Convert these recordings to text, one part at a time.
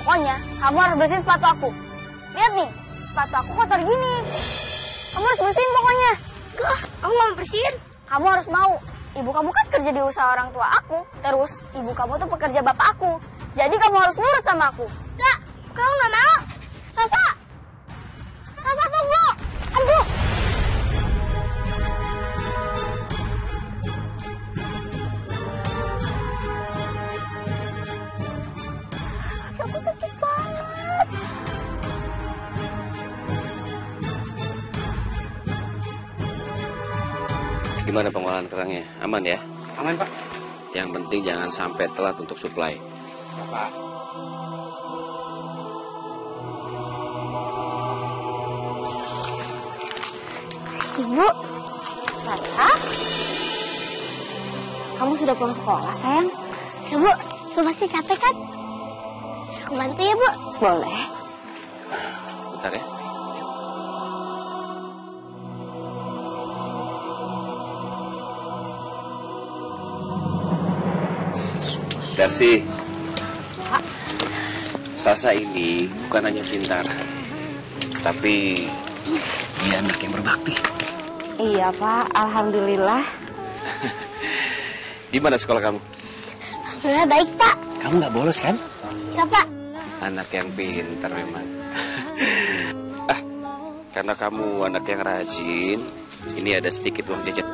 Pokoknya kamu harus bersihin sepatu aku. Lihat nih, sepatu aku kotor gini. Kamu harus bersihin pokoknya. Enggak, aku nggak mau bersihin. Kamu harus mau. Ibu kamu kan kerja di usaha orang tua aku. Terus ibu kamu tuh pekerja bapak aku. Jadi kamu harus nurut sama aku. Enggak, kamu nggak mau. Sasa! Sasa tunggu! Aduh! Kaki aku sakit banget. Gimana pengolahan kerangnya? Aman ya? Aman, Pak. Yang penting jangan sampai telat untuk suplai. Pak. Ibu, Sasa, kamu sudah pulang sekolah, sayang? Ya, Bu. Bu pasti capek kan? Aku bantu ya, Bu. Boleh. Bentar ya. Darsi, Sasa ini bukan hanya pintar, tapi dia anak yang berbakti. Iya, Pak. Alhamdulillah. Di mana sekolah kamu? Alhamdulillah baik, Pak. Kamu nggak bolos kan? Ya, Pak. Anak yang pintar memang. Karena kamu anak yang rajin, ini ada sedikit uang jajan.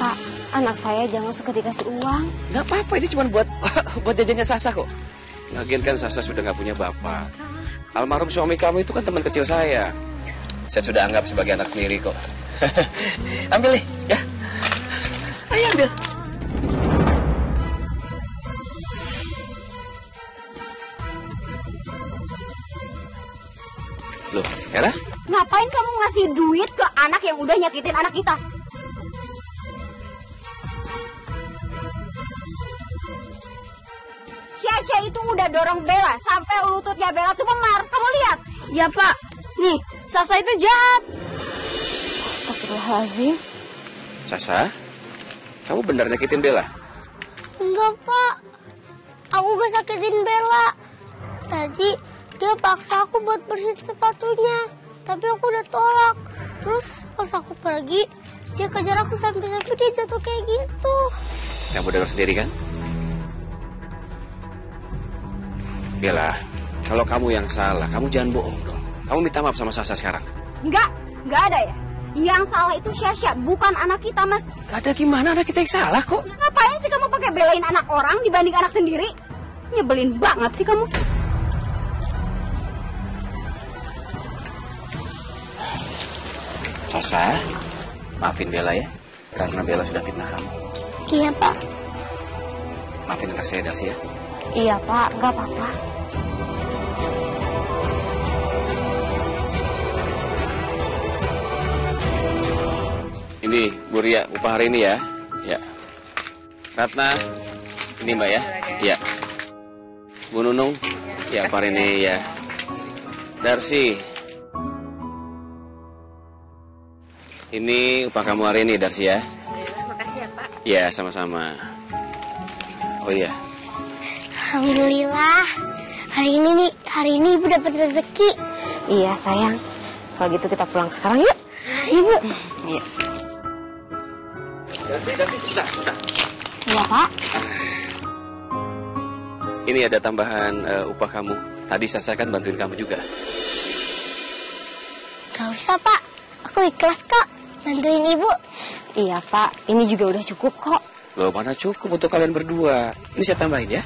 Pak, anak saya jangan suka dikasih uang. Nggak apa-apa, ini cuma buat jajannya Sasa kok. Lagian kan Sasa sudah nggak punya bapak. Almarhum suami kamu itu kan teman kecil saya. Saya sudah anggap sebagai anak sendiri kok. Ambil nih, ya. Ayo ambil. Loh, Hera? Ngapain kamu ngasih duit ke anak yang udah nyakitin anak kita? Syasha itu udah dorong Bella sampai lututnya Bella tuh memar. Kamu lihat? Ya, Pak. Nih, Sasa itu jahat. Astagfirullahaladzim. Sasa, kamu benar nyakitin Bella? Enggak, Pak. Aku gak sakitin Bella. Tadi dia paksa aku buat bersihin sepatunya. Tapi aku udah tolak. Terus pas aku pergi, dia kejar aku sampai-sampai dia jatuh kayak gitu. Kamu dengar sendiri kan? Bella, kalau kamu yang salah, kamu jangan bohong dong. Kamu minta maaf sama Sasa sekarang. Enggak ada ya. Yang salah itu Syasha, bukan anak kita, Mas. Gak ada gimana, anak kita yang salah kok. Ngapain sih kamu pakai belain anak orang dibanding anak sendiri? Nyebelin banget sih kamu. Sasa, maafin Bella ya, karena Bella sudah fitnah kamu. Iya, Pak. Maafin anak saya, Darsi ya. Iya, Pak. Gak apa-apa. Ini Bu Ria, upah hari ini ya. Ya. Ratna, ini Mbak ya. Ya. Bu Nunung, ya upah hari ini ya. Darsi, ini upah kamu hari ini Darsi ya. Makasih ya, Pak. Ya, sama-sama. Oh iya. Alhamdulillah. Hari ini Ibu dapat rezeki. Iya, sayang. Kalau gitu kita pulang sekarang yuk. Ibu. Iya. Darsi, sebentar. Iya, Pak. Ini ada tambahan upah kamu. Tadi Sasa kan bantuin kamu juga. Gak usah, Pak. Aku ikhlas kok bantuin Ibu. Iya, Pak. Ini juga udah cukup kok. Loh, mana cukup untuk kalian berdua. Ini saya tambahin ya.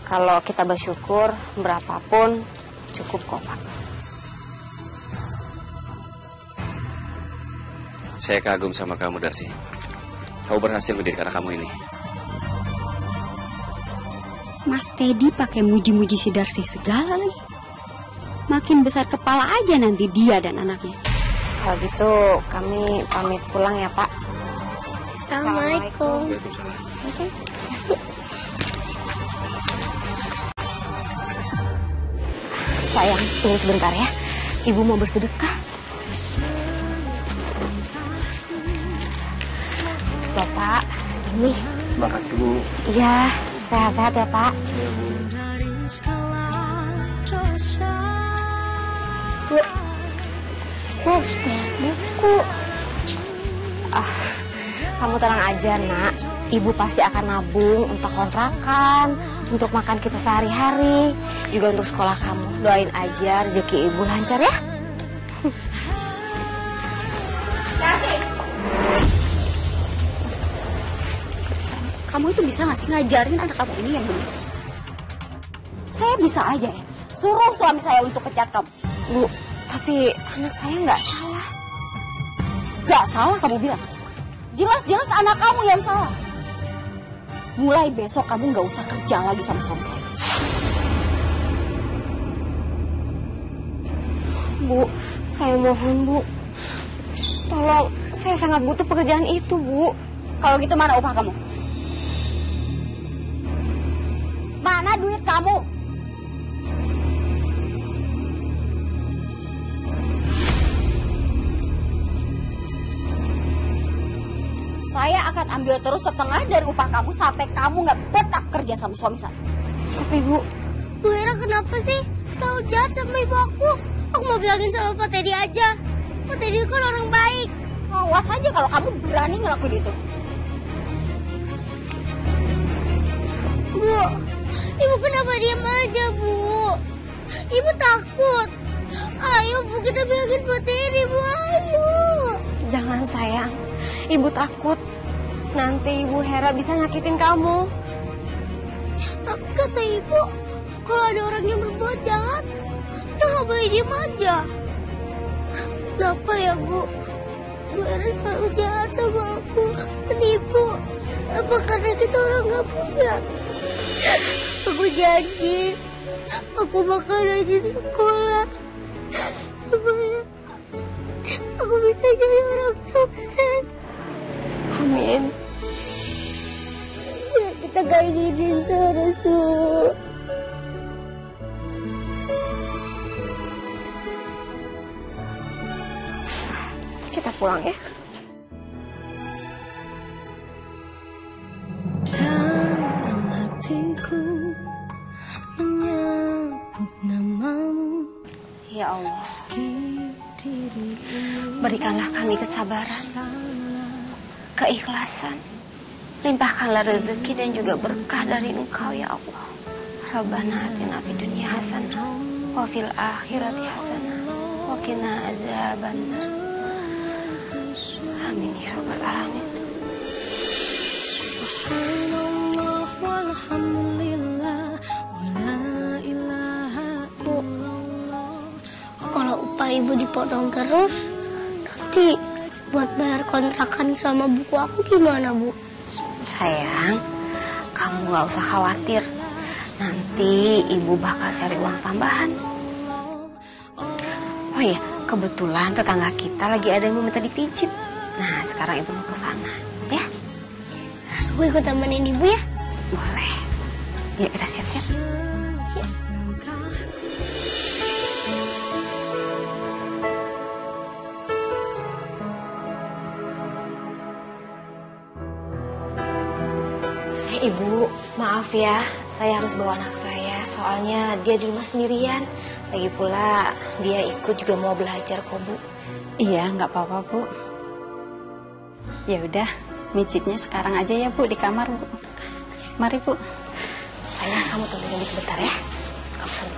Kalau kita bersyukur, berapapun cukup kok, Pak. Saya kagum sama kamu, Darsi. Kamu berhasil mendidik anak kamu ini. Mas Teddy pakai muji-muji si Darsi segala lagi. Makin besar kepala aja nanti dia dan anaknya. Kalau gitu kami pamit pulang ya, Pak. Assalamualaikum. Sayang, tunggu sebentar ya. Ibu mau bersedekah. Bapak, ini. Terima kasih, Bu. Iya, sehat-sehat ya Pak. Bu, harus bayar buku. Kamu tenang aja nak. Ibu pasti akan nabung untuk kontrakan, untuk makan kita sehari-hari, juga untuk sekolah kamu. Doain aja rezeki ibu lancar ya. Kamu itu bisa nggak sih ngajarin anak kamu ini yang benar? Saya bisa aja ya, suruh suami saya untuk pecat kamu. Bu, tapi anak saya nggak salah. Gak salah kamu bilang. Jelas-jelas anak kamu yang salah. Mulai besok kamu nggak usah kerja lagi sama suami saya. Bu, saya mohon Bu. Tolong, saya sangat butuh pekerjaan itu Bu. Kalau gitu mana upah kamu? Mana duit kamu? Saya akan ambil terus setengah dari upah kamu sampai kamu nggak betah kerja sama suami saya. Tapi Bu, Bu Hera kenapa sih selalu jahat sama ibu aku? Aku mau bilangin sama Pak Teddy aja. Pak Teddy kan orang baik. Awas aja kalau kamu berani ngelakuin itu. Bu, ibu kenapa diam aja, Bu? Ibu takut. Ayo, Bu, kita bilangin Pak Teddy, Bu, ayo. jangan sayang. Ibu takut nanti Ibu Hera bisa nyakitin kamu. Tapi kata ibu, kalau ada orang yang berbuat jahat, kita nggak boleh diem aja. Kenapa ya, Bu? Bu Hera selalu jahat sama aku, menipu. Apa karena kita orang nggak punya? Aku janji, aku bakal rajin sekolah supaya aku bisa jadi orang sukses. Amin. Ya, kita kayak gini terus, Bu. Kita pulang ya. Dalam hatiku menyebut namamu. Ya Allah, berikanlah kami kesabaran, keikhlasan, limpahkanlah rezeki dan juga berkah dari Engkau ya Allah. Rabbana atina fid dunya hasanah wa fil akhirati hasanah wa qina adzabannar. Amin ya rabbal alamin. Subhanallah walhamdulillah wa la ilaha illallah. Kalau upah ibu dipotong terus, nanti buat bayar kontrakan sama buku aku gimana, Bu? Sayang, kamu gak usah khawatir. Nanti ibu bakal cari uang tambahan. Oh iya, kebetulan tetangga kita lagi ada yang minta dipijit. Nah, sekarang ibu mau ke sana, ya? Aku ikut temenin ibu ya. Boleh. Yuk kita siap-siap. Ibu, maaf ya, saya harus bawa anak saya. Soalnya dia di rumah sendirian. Lagi pula dia ikut juga mau belajar kok, Bu. Iya, nggak apa-apa, Bu. Ya udah, mijitnya sekarang aja ya, Bu, di kamar, Bu. Mari, Bu. Sayang, kamu tunggu dulu sebentar ya. Kamu sana.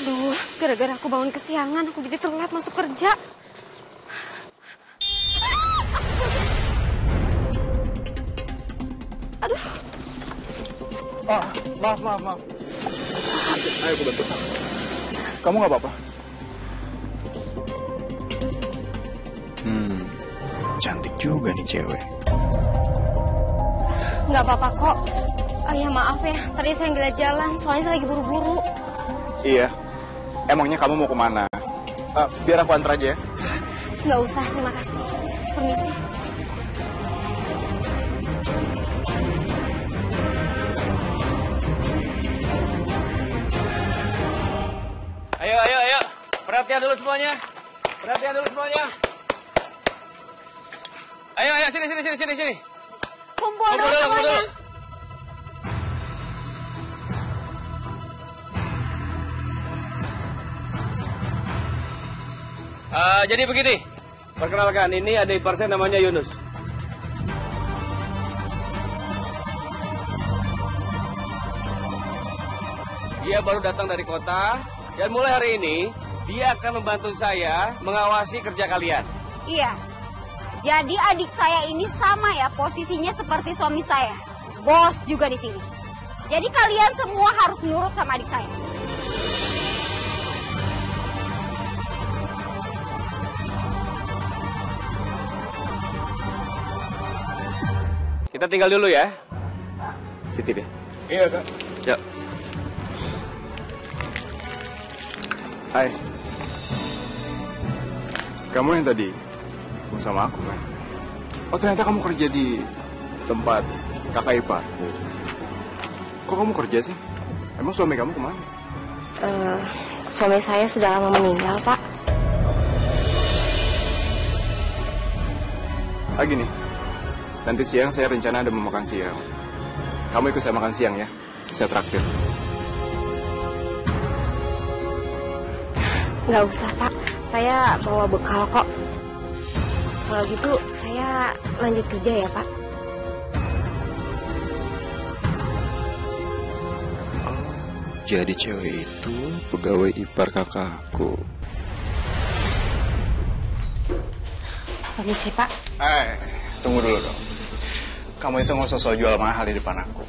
Aduh, gara-gara aku bangun kesiangan, aku jadi telat masuk kerja. Aduh. Oh, maaf. Ayo aku bantu. Kamu nggak apa-apa? Cantik juga nih cewek. Nggak apa-apa kok. Oh ya maaf ya, tadi saya nggak lihat jalan, soalnya saya lagi buru-buru. Iya. Emangnya kamu mau kemana? Biar aku antar aja ya. Nggak usah, terima kasih. Permisi. Perhatian dulu semuanya. Perhatian dulu semuanya. Ayo, sini. Kumpul dulu semuanya. Jadi begini, perkenalkan, ini adik ipar saya namanya Yunus. Dia baru datang dari kota, dan mulai hari ini, dia akan membantu saya mengawasi kerja kalian. Iya. Jadi adik saya ini sama ya posisinya seperti suami saya. Bos juga di sini. Jadi kalian semua harus nurut sama adik saya. Kita tinggal dulu ya. Titip ya. Iya, Kak. Yuk. Hai. Kamu yang tadi sama aku kan? Oh, ternyata kamu kerja di tempat kakak iparku. Kok kamu kerja sih? Emang suami kamu kemana? Suami saya sudah lama meninggal, Pak. Gini. Nanti siang saya rencana ada mau makan siang. Kamu ikut saya makan siang ya. Saya traktir. Nggak usah, Pak. Saya bawa bekal kok. Kalau gitu, saya lanjut kerja ya, Pak. Jadi cewek itu pegawai ipar kakakku. Permisi, Pak. Tunggu dulu dong. Kamu itu nggak usah soal jual mahal di depan aku.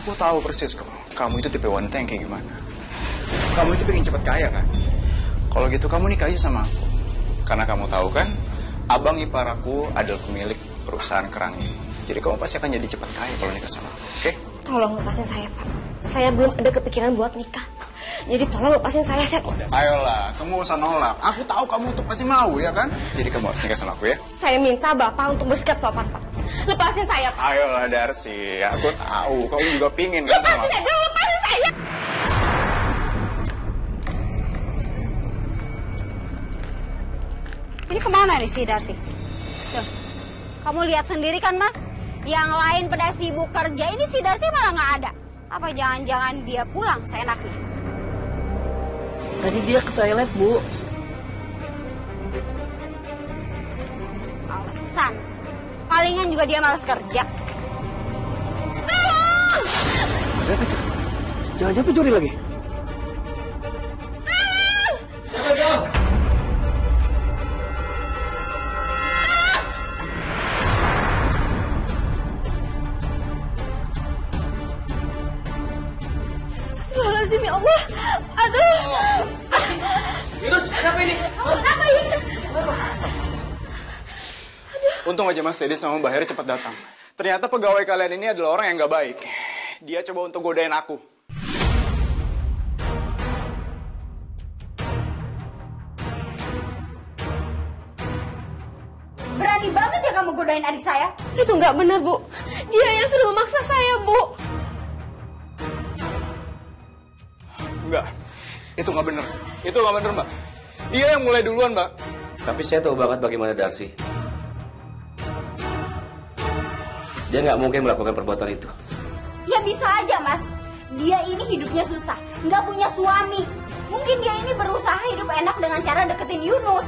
Aku tahu persis kok. Kamu itu tipe wanita yang kayak gimana. Kamu itu pengen cepet kaya kan? Kalau gitu kamu nikah aja sama aku. Karena kamu tahu kan, abang ipar aku adalah pemilik perusahaan kerang ini. Jadi kamu pasti akan jadi cepat kaya kalau nikah sama aku, oke? Tolong lepasin saya, Pak. Saya belum ada kepikiran buat nikah. Jadi tolong lepasin saya, Set. Ayolah, kamu gak usah nolak. Aku tahu kamu tuh pasti mau, ya kan? Jadi kamu harus nikah sama aku ya. Saya minta Bapak untuk bersikap sopan, Pak. Lepasin saya, Pak. Ayolah, Darsi. Aku tahu kamu juga pingin kan sama aku. Lepasin saya. Ini kemana nih si Darsi? Tuh, kamu lihat sendiri kan, Mas? Yang lain pada sibuk kerja, ini si Darsi malah nggak ada. Apa jangan-jangan dia pulang seenaknya? Tadi dia ke toilet, Bu. Alasan. Palingan juga dia malas kerja. Tolong! Ada apa, Cak? Jangan-jangan pencuri lagi. Astagfirullahaladzim, ya Allah. Aduh. Yunus, kenapa ini? Kenapa ini? Untung aja Mas Dedi sama Mbak Heri cepat datang. Ternyata pegawai kalian ini adalah orang yang gak baik. Dia coba untuk godain aku. Berani banget ya kamu godain adik saya? Itu nggak benar, Bu. Dia yang sudah memaksa saya, Bu. Enggak, itu nggak bener. Itu nggak bener, Mbak. Dia yang mulai duluan, Mbak. Tapi saya tahu banget bagaimana Darsi. Dia nggak mungkin melakukan perbuatan itu. Ya bisa aja, Mas. Dia ini hidupnya susah, nggak punya suami. Mungkin dia ini berusaha hidup enak dengan cara deketin Yunus.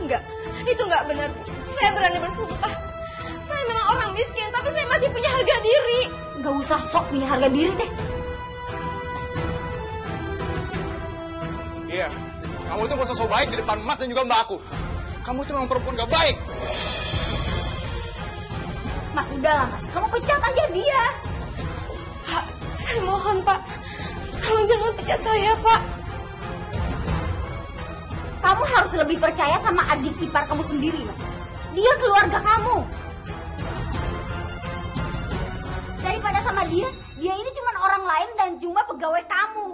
Enggak, itu nggak benar, Bu. Saya berani bersumpah. Saya memang orang miskin, tapi saya masih punya harga diri. Nggak usah sok punya harga diri deh. Iya, kamu itu gak usah so baik di depan Mas dan juga Mbak aku. Kamu itu memang perempuan gak baik. Mas, udahlah, Mas. Kamu pecat aja dia. Pak, saya mohon, Pak. Tolong jangan pecat saya, Pak. Kamu harus lebih percaya sama adik ipar kamu sendiri, Mas. Dia keluarga kamu. Daripada sama dia ini cuma orang lain dan cuma pegawai kamu.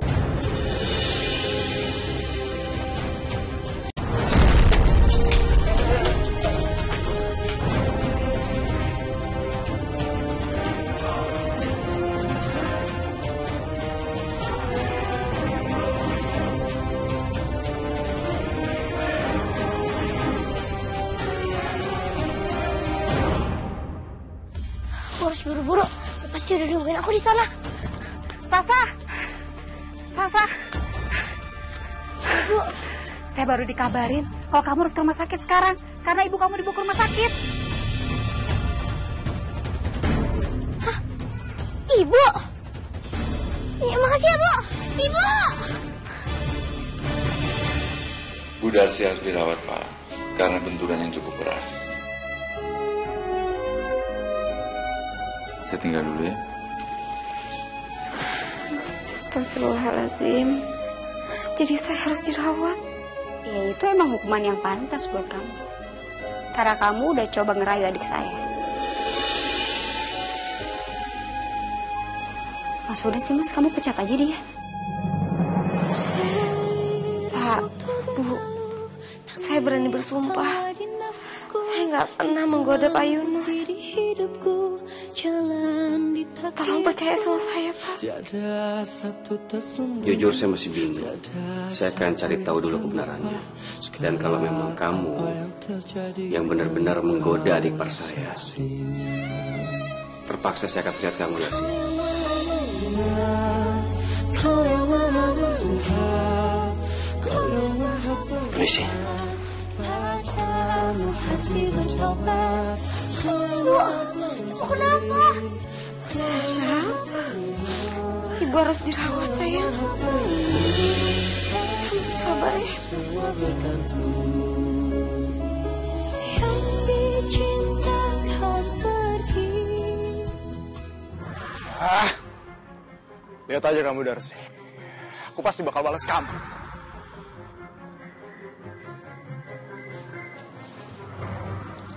pasti udah nungguin aku di sana. Sasa. Ibu, Saya baru dikabarin kalau kamu harus ke rumah sakit sekarang karena ibu kamu dibawa ke rumah sakit. Hah? Ibu? Ya, makasih ya, Bu. Ibu! Bu Darsi harus dirawat, Pak, karena benturan yang cukup keras. Saya tinggal dulu ya. Astagfirullahaladzim. Jadi saya harus dirawat. Ya itu emang hukuman yang pantas buat kamu. Karena kamu udah coba ngerayu adik saya. Mas udah sih mas, kamu pecat aja dia. Pak, Bu, saya berani bersumpah. Saya nggak pernah menggoda Pak Yunus. Tolong percaya sama saya, Pak. Jujur saya masih bingung. Saya akan cari tahu dulu kebenarannya. Dan kalau memang kamu yang benar-benar menggoda adik ipar saya, terpaksa saya akan pecat kamu, Darsi. Permisi. Bu, kenapa? Sasha, Ibu harus dirawat, sayang. Sabar ya. Lihat aja kamu, Darsi. Aku pasti bakal balas kamu.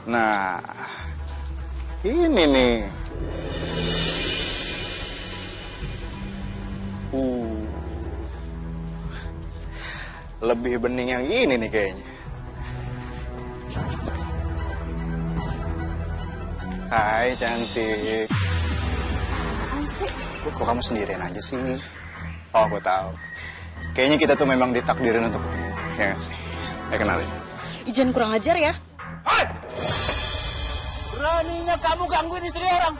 Nah, ini nih. Lebih bening yang ini nih kayaknya. Hai, cantik. Kok kamu sendirian aja sih? Oh, aku tahu. Kayaknya kita tuh memang ditakdirin untuk ketemu. Ya nggak sih? Kenalin. Jangan kurang ajar ya. Hai! Beraninya kamu gangguin istri orang.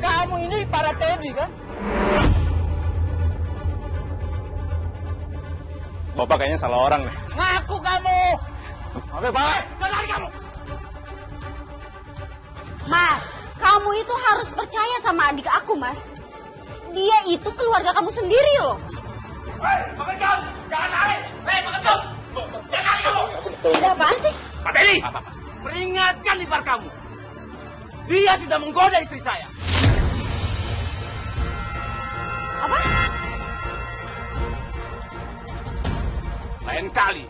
Kamu ini para Teddy kan? Bapak kayaknya salah orang nih. Ngaku kamu! Oke, Pak. Kenalin kamu! Mas, kamu itu harus percaya sama adik aku, Mas. Dia itu keluarga kamu sendiri loh. Hei, makan kamu! Jangan lari! Hei, makan kamu! Jangan lari kamu! Ada apaan sih? Pak Teddy! Peringatkan ipar kamu. Dia sudah menggoda istri saya. Apa? Lain kali,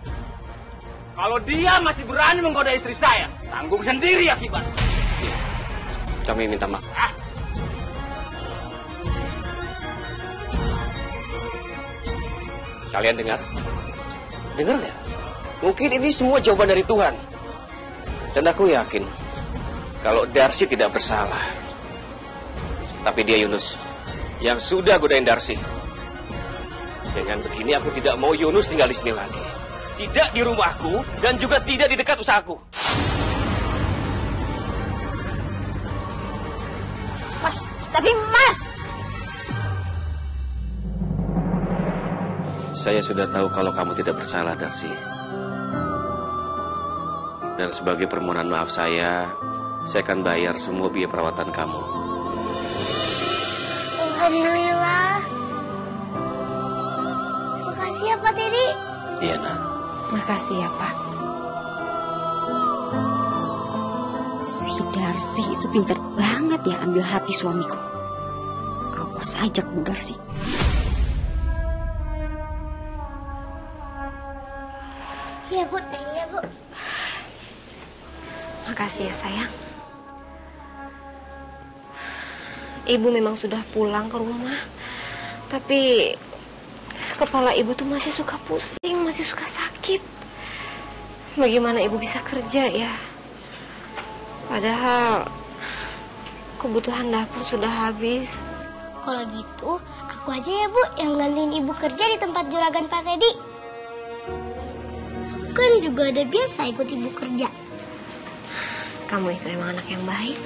kalau dia masih berani menggoda istri saya, tanggung sendiri akibat. Kami minta maaf. Kalian dengar? Dengar nggak? Mungkin ini semua jawaban dari Tuhan. Dan aku yakin kalau Darsi tidak bersalah. Tapi dia Yunus yang sudah godain Darsi. Dengan begini aku tidak mau Yunus tinggal di sini lagi. Tidak di rumahku dan juga tidak di dekat usahaku. Mas, tapi Mas! Saya sudah tahu kalau kamu tidak bersalah, Darsi. Dan sebagai permohonan maaf saya akan bayar semua biaya perawatan kamu. Alhamdulillah. Makasih ya, Pak Teddy. Iya, Nak. Makasih ya, Pak. Si Darsi itu pintar banget ya ambil hati suamiku. Awas ajak Bu Darsi. Iya, Bu. Iya, Bu. Makasih ya, sayang. Ibu memang sudah pulang ke rumah. Tapi kepala ibu tuh masih suka pusing, masih suka sakit. Bagaimana ibu bisa kerja ya? Padahal kebutuhan dapur sudah habis. Kalau gitu, aku aja ya, Bu, yang gantiin ibu kerja di tempat juragan Pak Teddy. Aku kan juga ada biasa ikut ibu kerja. Kamu itu emang anak yang baik.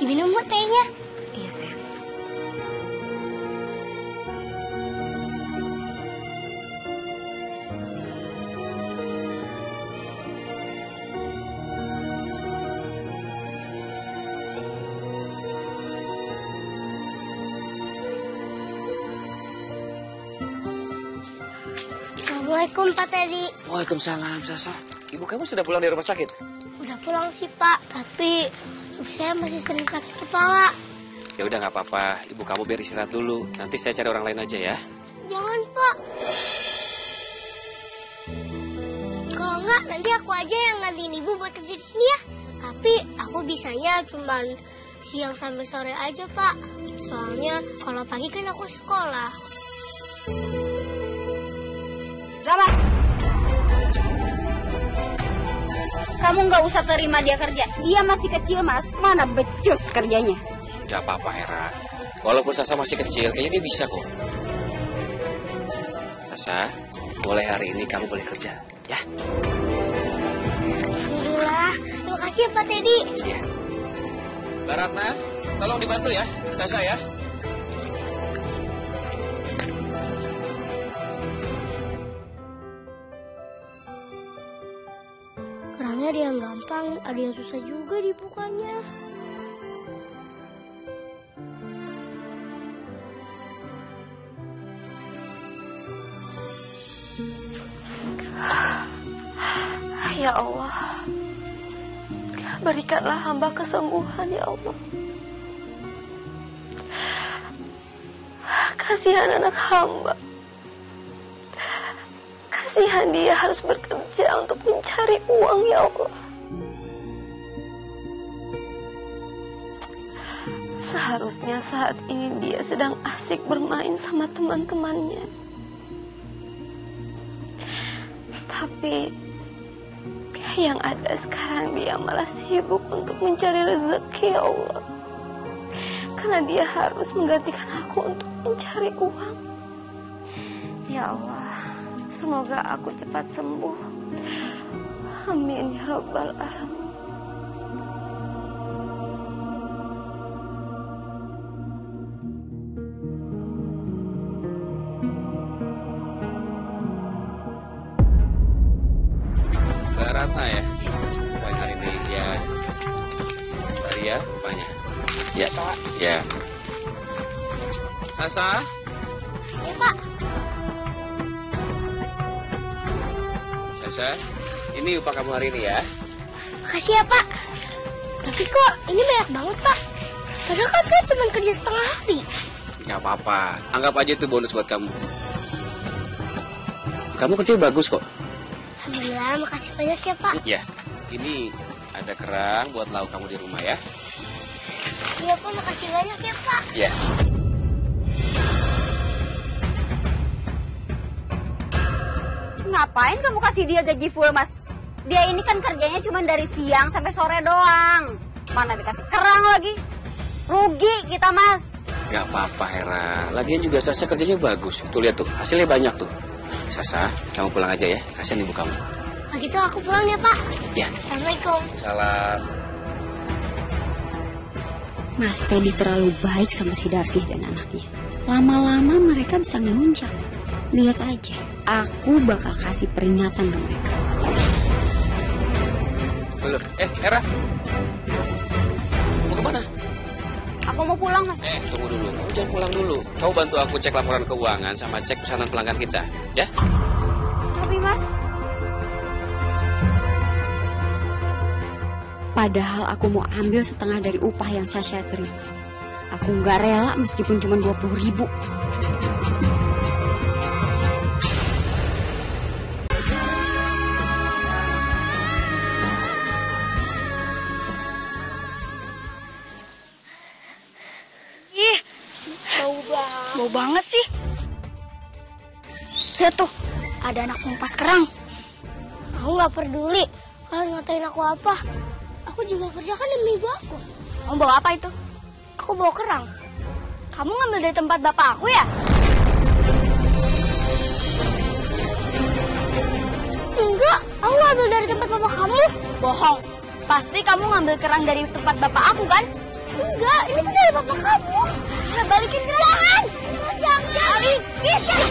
Diminum buat tehnya. Iya sayang. Assalamualaikum Pak Teddy. Waalaikumsalam, Sasa. Ibu kamu sudah pulang dari rumah sakit? Udah pulang sih Pak, tapi saya masih sering sakit kepala. Ya udah nggak apa-apa, ibu kamu biar istirahat dulu. Nanti saya cari orang lain aja ya. Jangan Pak. Kalau enggak nanti aku aja yang gantiin ibu buat kerja di sini ya. Tapi aku bisanya cuman siang sampai sore aja Pak. Soalnya kalau pagi kan aku sekolah. Zama, kamu nggak usah terima dia kerja. Dia masih kecil mas, mana becus kerjanya. Gak apa-apa Hera. Walaupun Sasa masih kecil, kayaknya dia bisa kok. Sasa, mulai hari ini kamu boleh kerja, ya? Alhamdulillah, terima kasih ya Pak Teddy. Iya. Mbak Ratna, tolong dibantu ya, Sasa ya. Kerangnya ada yang gampang, ada yang susah juga dibukanya. Ya Allah, berikanlah hamba kesembuhan ya Allah. Kasihan anak hamba. Kasihan dia harus bekerja untuk mencari uang ya Allah. Seharusnya saat ini dia sedang asik bermain sama teman-temannya. Tapi yang ada sekarang dia malah sibuk untuk mencari rezeki ya Allah. Karena dia harus menggantikan aku untuk mencari uang. Ya Allah, semoga aku cepat sembuh. Amin ya Rabbal Alamin. Ratna ya, baik hari ini ya. Maria, rupanya. Ya, ya. Sasa. Ya Pak. Sasa, ini upah kamu hari ini ya. Makasih ya Pak. Tapi kok ini banyak banget Pak. Padahal kan saya cuma kerja setengah hari. Gak apa-apa, anggap aja itu bonus buat kamu. Kamu kerja bagus kok. Alhamdulillah, makasih banyak ya Pak. Ya, ini ada kerang buat lauk kamu di rumah ya. Iya Pak, makasih banyak ya Pak. Ya. Ngapain kamu kasih dia gaji full mas? Dia ini kan kerjanya cuma dari siang sampai sore doang. Mana dikasih kerang lagi? Rugi kita mas. Gak apa-apa Hera, lagian juga Sasa kerjanya bagus. Tuh lihat tuh, hasilnya banyak tuh. Sasa, kamu pulang aja ya, kasihan ibu kamu. Kalau gitu aku pulang ya Pak. Ya. Assalamualaikum. Salam. Mas Teddy terlalu baik sama si Darsih dan anaknya. Lama-lama mereka bisa ngelunjak. Lihat aja, aku bakal kasih peringatan ke mereka. Halo, Hera. Mau kemana? Aku mau pulang mas. Tunggu dulu, kamu jangan pulang dulu. Kamu bantu aku cek laporan keuangan sama cek pesanan pelanggan kita, ya? Tapi mas, padahal aku mau ambil setengah dari upah yang Sasha terima. Aku nggak rela meskipun cuma 20.000. Bau banget sih. Lihat tuh, ada anak ngumpas kerang. Aku nggak peduli. Kalian ngatain aku apa? Aku juga kerja kan demi ibu aku. Kamu bawa apa itu? Aku bawa kerang. Kamu ngambil dari tempat bapak aku ya? Enggak, aku ngambil dari tempat bapak kamu. Bohong. Pasti kamu ngambil kerang dari tempat bapak aku kan? Enggak, ini kan dari bapak kamu. Nah, balikin gerangan. Jangan. Balikin.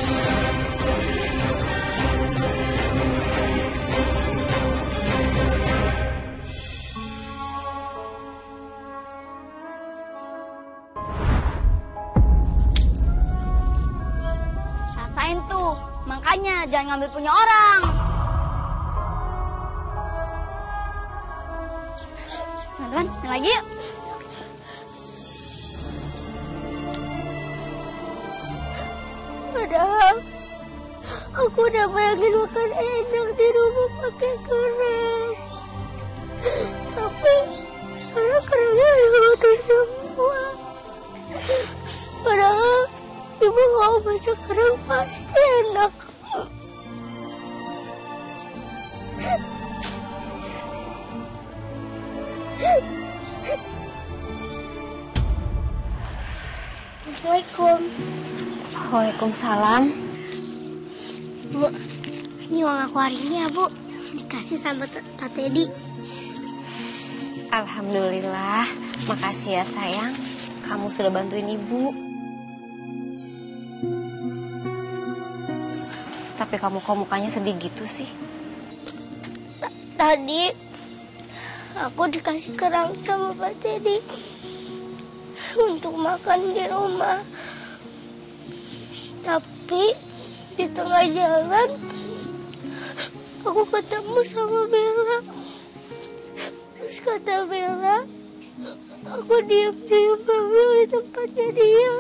Rasain tuh. Makanya jangan ngambil punya orang. Teman-teman, yang lagi yuk. Padahal aku udah bayangin makan enak di rumah pakai kerang. Tapi sekarang kerangnya udah semua. Padahal ibu kalau masak kerang pasti enak. Assalamualaikum. Waalaikumsalam. Bu, ini uang aku hari ini ya, Bu. Dikasih sama Pak Teddy. Alhamdulillah. Makasih ya sayang. Kamu sudah bantuin ibu. Tapi kamu kok mukanya sedih gitu sih? Tadi aku dikasih kerang sama Pak Teddy untuk makan di rumah. Tapi di tengah jalan aku ketemu sama Bella. Terus kata Bella, aku diam-diam ambil di tempatnya dia.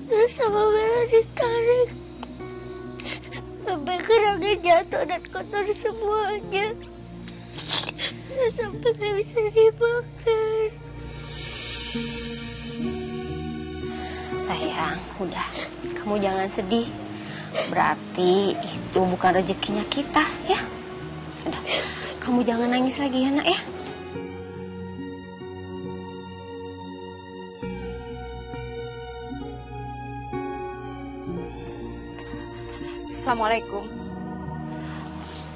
Terus sama Bella ditarik sampai kerangnya jatuh dan kotor semuanya. Dan sampai gak bisa dimakan. Sayang, udah. Kamu jangan sedih. Berarti itu bukan rezekinya kita, ya. Udah. Kamu jangan nangis lagi ya, nak, ya. Assalamualaikum.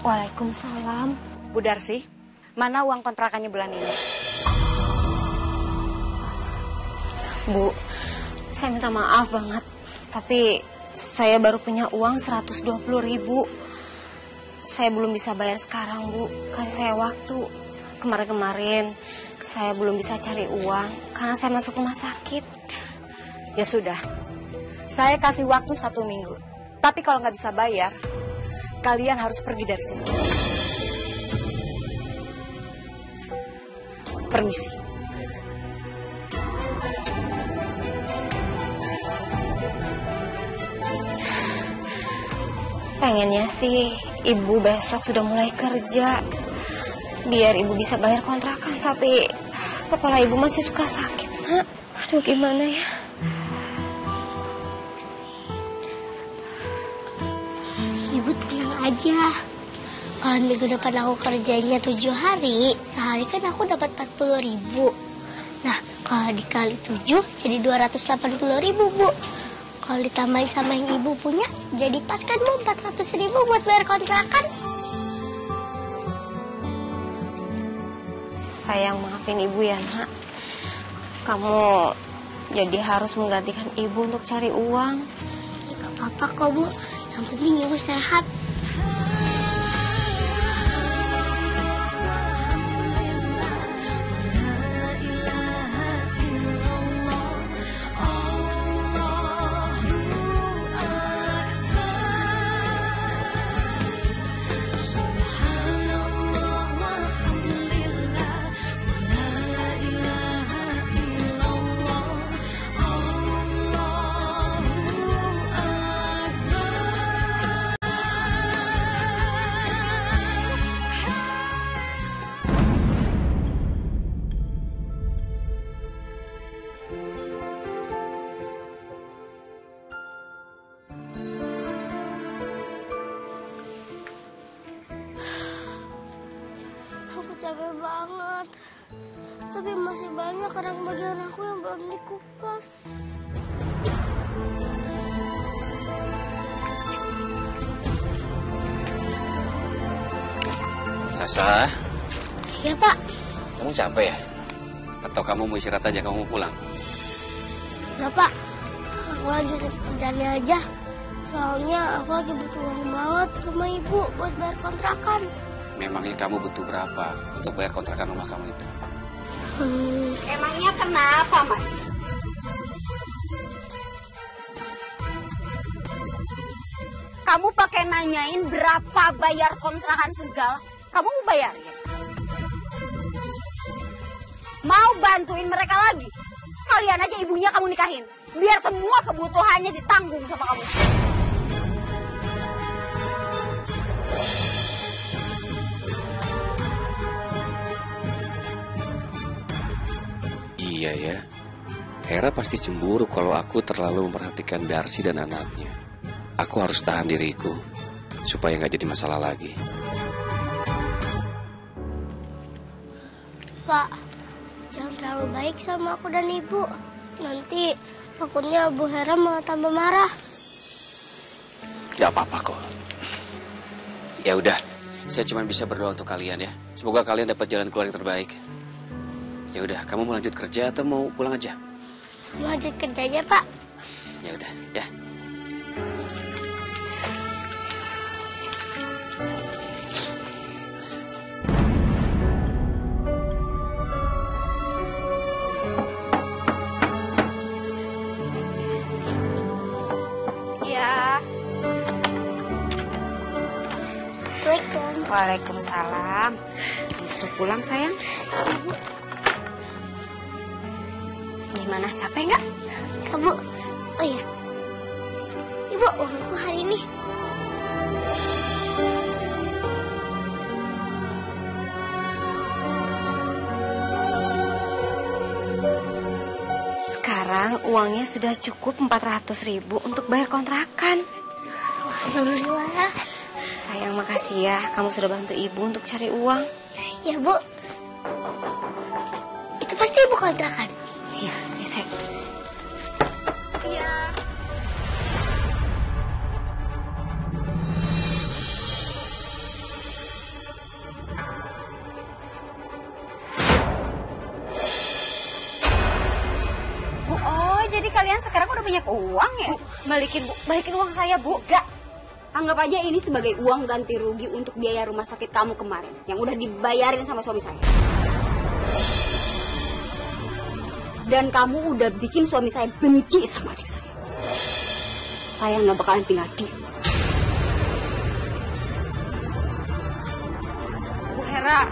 Waalaikumsalam. Bu Darsi, mana uang kontrakannya bulan ini? Bu, saya minta maaf banget. Tapi saya baru punya uang 120.000. Saya belum bisa bayar sekarang, Bu. Kasih saya waktu. Kemarin-kemarin saya belum bisa cari uang karena saya masuk rumah sakit. Ya sudah, saya kasih waktu 1 minggu. Tapi kalau nggak bisa bayar, kalian harus pergi dari sini. Permisi. Pengennya sih ibu besok sudah mulai kerja, biar ibu bisa bayar kontrakan. Tapi kepala ibu masih suka sakit, nak. Aduh, gimana ya? Ibu tenang aja. Kalau minggu depan aku kerjanya 7 hari, sehari kan aku dapat 40.000. Nah, kalau dikali 7 jadi 280.000, Bu. Kalau ditambahin sama yang ibu punya, jadi pas kan, Bu, 400.000 buat bayar kontrakan. Sayang, maafin ibu ya, nak. Kamu jadi harus menggantikan ibu untuk cari uang. Gak apa-apa kok, Bu. Yang penting ibu sehat. Capek banget. Tapi masih banyak kerang bagian aku yang belum dikupas. Sasa. Ya, Pak. Kamu capek ya? Atau kamu mau istirahat aja, kamu mau pulang? Nggak, Pak. Aku lanjutin kerjaannya aja. Soalnya aku lagi butuh uang banget sama ibu buat bayar kontrakan. Memangnya kamu butuh berapa untuk bayar kontrakan rumah kamu itu? Emangnya kenapa, Mas? Kamu pakai nanyain berapa bayar kontrakan segala? Kamu mau bayar ya? Mau bantuin mereka lagi? Sekalian aja ibunya kamu nikahin. Biar semua kebutuhannya ditanggung sama kamu. Iya ya. Hera pasti cemburu kalau aku terlalu memperhatikan Darsi dan anaknya. Aku harus tahan diriku supaya nggak jadi masalah lagi. Pak, jangan terlalu baik sama aku dan ibu. Nanti takutnya Bu Hera malah tambah marah. Gak apa-apa kok. Ya udah, saya cuma bisa berdoa untuk kalian ya. Semoga kalian dapat jalan keluar yang terbaik. Ya udah, kamu mau lanjut kerja atau mau pulang aja? Mau lanjut kerja aja, Pak. Ya udah, ya. Ya. Assalamualaikum. Waalaikumsalam. Sudah pulang, sayang? Gimana, capek nggak? Kamu, oh iya. Ibu, uangku hari ini. Sekarang uangnya sudah cukup 400.000 untuk bayar kontrakan. Alhamdulillah. Sayang, makasih ya. Kamu sudah bantu ibu untuk cari uang. Ya, Bu. Itu pasti ibu kontrakan. Iya, sayang. Iya. Bu, oh jadi kalian sekarang udah banyak uang ya? Bu, balikin uang saya, Bu. Gak. Anggap aja ini sebagai uang ganti rugi untuk biaya rumah sakit kamu kemarin. Yang udah dibayarin sama suami saya. Dan kamu udah bikin suami saya benci sama adik saya. Saya nggak bakalan tinggal diam. Bu Hera.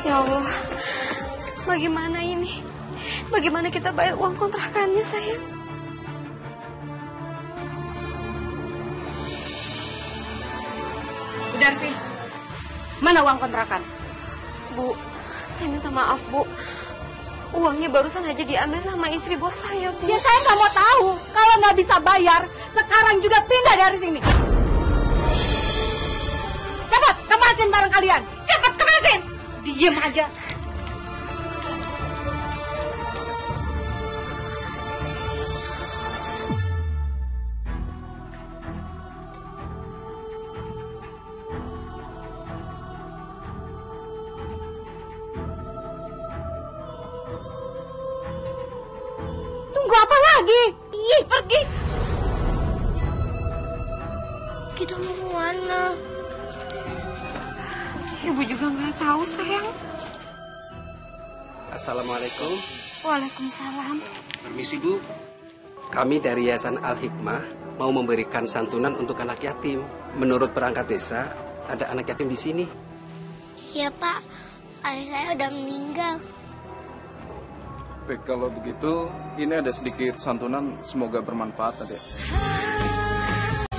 Ya Allah, bagaimana ini? Bagaimana kita bayar uang kontrakannya, sayang? Bu Darsi, mana uang kontrakan? Bu, saya minta maaf, Bu. Uangnya barusan aja diambil sama istri bos saya, Bu. Ya saya nggak mau tahu. Kalau nggak bisa bayar, sekarang juga pindah dari sini. Cepat, kemasin barang kalian. Cepat, kemasin. Diem aja. Tunggu apa lagi? Ih, pergi. Kita mau kemana? Ibu juga nggak tahu, sayang. Assalamualaikum. Waalaikumsalam. Permisi, Bu. Kami dari Yayasan Al-Hikmah mau memberikan santunan untuk anak yatim. Menurut perangkat desa, ada anak yatim di sini. Iya, Pak. Ayah saya udah meninggal. Baik, kalau begitu, ini ada sedikit santunan, semoga bermanfaat, Adek.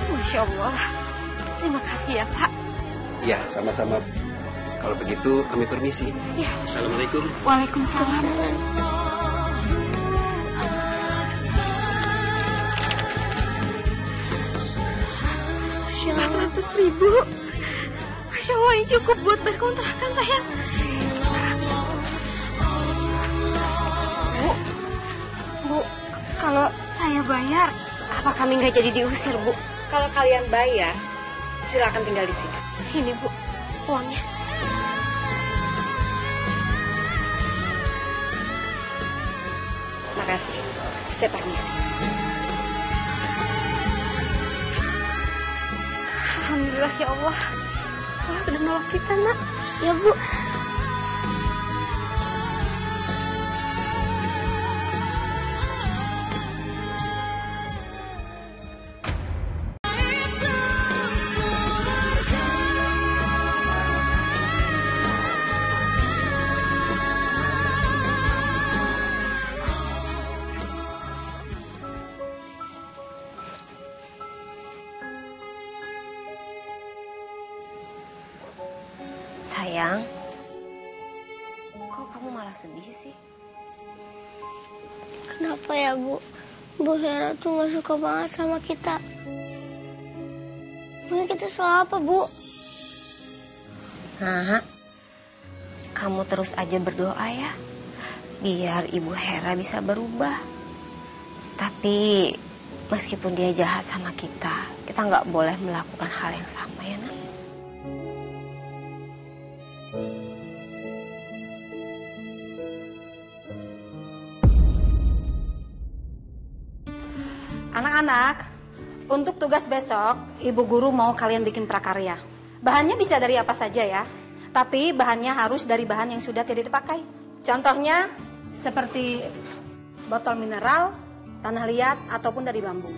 Masya Allah. Terima kasih ya, Pak. Ya, sama-sama. Kalau begitu, kami permisi. Ya. Assalamualaikum. Waalaikumsalam. 400.000. Masya Allah, ini cukup buat berkontrakan, sayang. Bu, kalau saya bayar, apa kami nggak jadi diusir, Bu? Kalau kalian bayar, silakan tinggal di sini. Ini, Bu, uangnya. kasih. Saya permisi. Alhamdulillah ya Allah. Allah sudah menolong kita, Nak. Ya, Bu. Sayang, kok kamu malah sedih sih? Kenapa ya, Bu? Bu Hera tuh gak suka banget sama kita. Mungkin kita salah apa, Bu? Nah, kamu terus aja berdoa ya, biar Ibu Hera bisa berubah. Tapi meskipun dia jahat sama kita nggak boleh melakukan hal yang sama ya, Nak. Anak-anak, untuk tugas besok, Ibu Guru mau kalian bikin prakarya. Bahannya bisa dari apa saja ya, tapi bahannya harus dari bahan yang sudah tidak dipakai. Contohnya, seperti botol mineral, tanah liat, ataupun dari bambu.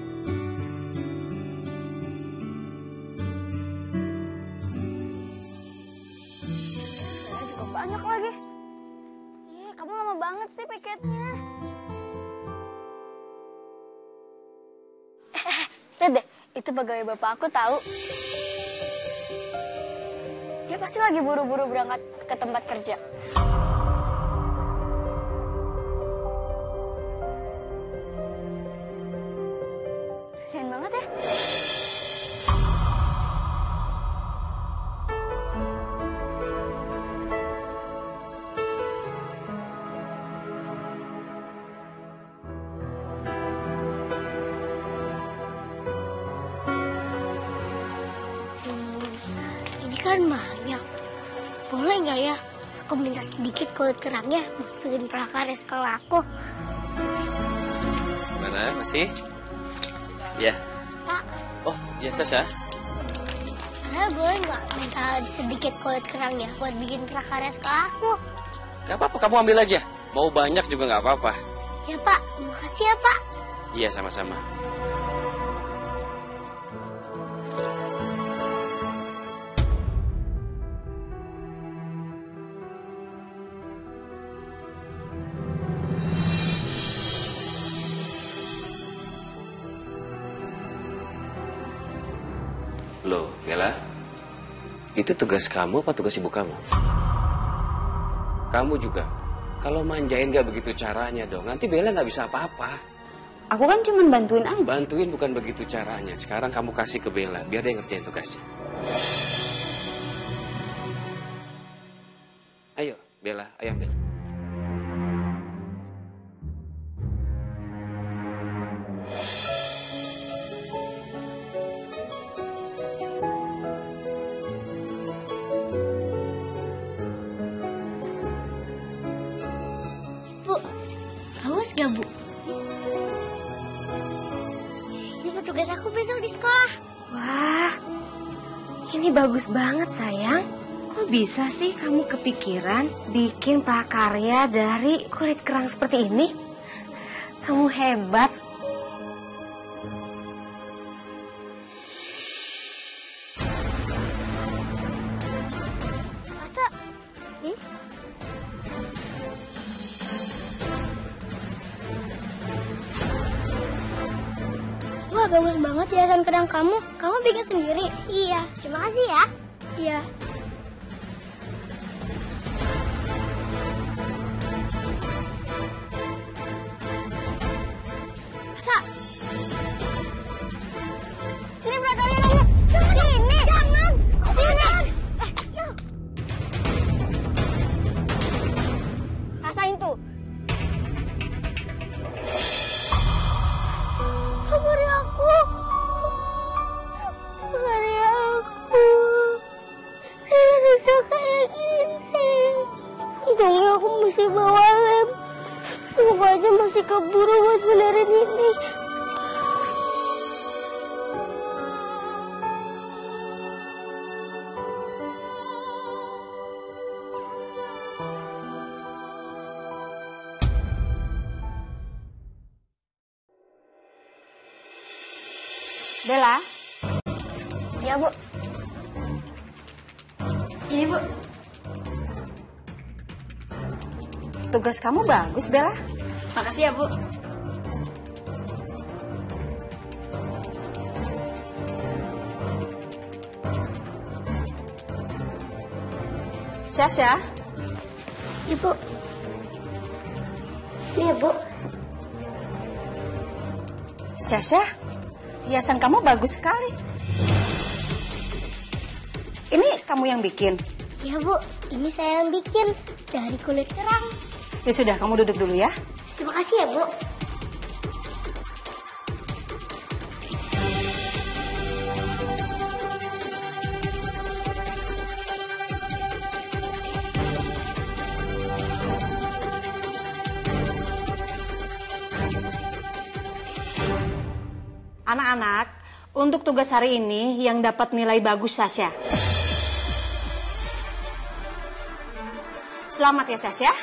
Juga banyak lagi. Iya, kamu lama banget sih piketnya. Lihat deh, itu pegawai bapak aku tahu. Dia pasti lagi buru-buru berangkat ke tempat kerja. Kasian banget ya. Kan banyak. Boleh nggak ya aku minta sedikit kulit kerangnya buat bikin prakarya sekolah aku? Mana masih? Ya. Pak. Oh, ya Sasha. Saya boleh nggak minta sedikit kulit kerangnya buat bikin prakarya sekolah aku? Gak apa-apa, kamu ambil aja. Mau banyak juga gak apa-apa. Ya Pak, makasih ya Pak. Iya, sama-sama. Loh, Bella, itu tugas kamu apa tugas ibu kamu? Kamu juga, kalau manjain gak begitu caranya dong, nanti Bella gak bisa apa-apa. Aku kan cuma bantuin aja. Bantuin bukan begitu caranya, sekarang kamu kasih ke Bella, biar dia ngerjain tugasnya. Ayo, Bella, ayo ambil. Haus gak, Bu? Ini petugas aku besok di sekolah. Wah, ini bagus banget sayang. Kok bisa sih kamu kepikiran bikin prakarya dari kulit kerang seperti ini? Kamu hebat. Masa? Wah, bagus banget hiasan kerang kamu. Kamu bikin sendiri? Iya. Terima kasih ya. Iya. Masa? Sini prakarya kamu. Sini. Jangan. Sini. Rasain tuh. Prakarya aku. Prakarya aku. guru buat benerin ini. Bella? Ya, Bu. Ini, Bu. Tugas kamu bagus, Bella. Makasih ya, Bu. Syasha? Ibu. Ini ya, Bu. Syasha, hiasan kamu bagus sekali. Ini kamu yang bikin? Ya, Bu. Ini saya yang bikin dari kulit kerang. Ya sudah, kamu duduk dulu ya. Terima kasih ya, Bu. Anak-anak, untuk tugas hari ini yang dapat nilai bagus Sasha. Selamat ya Sasha.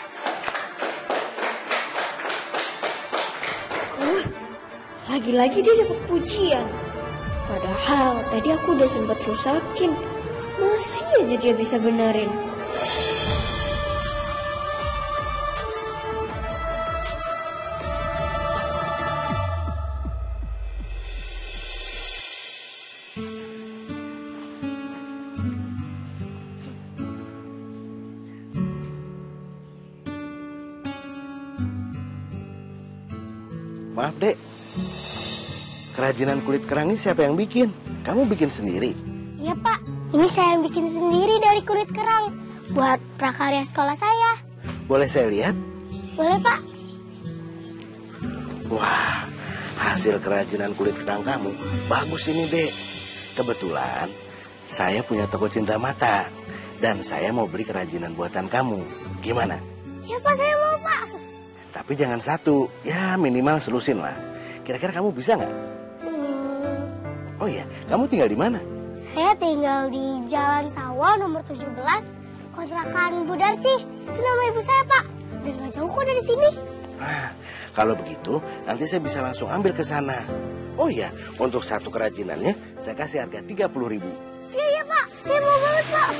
Lagi-lagi dia dapat pujian. Padahal tadi aku udah sempat rusakin. Masih aja dia bisa benerin. Maaf, Dek. Kerajinan kulit kerang ini siapa yang bikin? Kamu bikin sendiri? Iya, Pak. Ini saya yang bikin sendiri dari kulit kerang. Buat prakarya sekolah saya. Boleh saya lihat? Boleh, Pak. Wah, hasil kerajinan kulit kerang kamu bagus ini, Dek. Kebetulan saya punya toko cinta mata. Dan saya mau beli kerajinan buatan kamu. Gimana? Iya, Pak. Saya mau, Pak. Tapi jangan satu, ya minimal selusin lah. Kira-kira kamu bisa nggak? Oh iya, kamu tinggal di mana? Saya tinggal di Jalan Sawah nomor 17, kontrakan Bu Darsi. Itu nama ibu saya, Pak. Dan nggak jauh kok dari sini. Nah, kalau begitu nanti saya bisa langsung ambil ke sana. Oh iya, untuk satu kerajinannya saya kasih harga 30.000. Iya, Pak. Saya mau banget, Pak.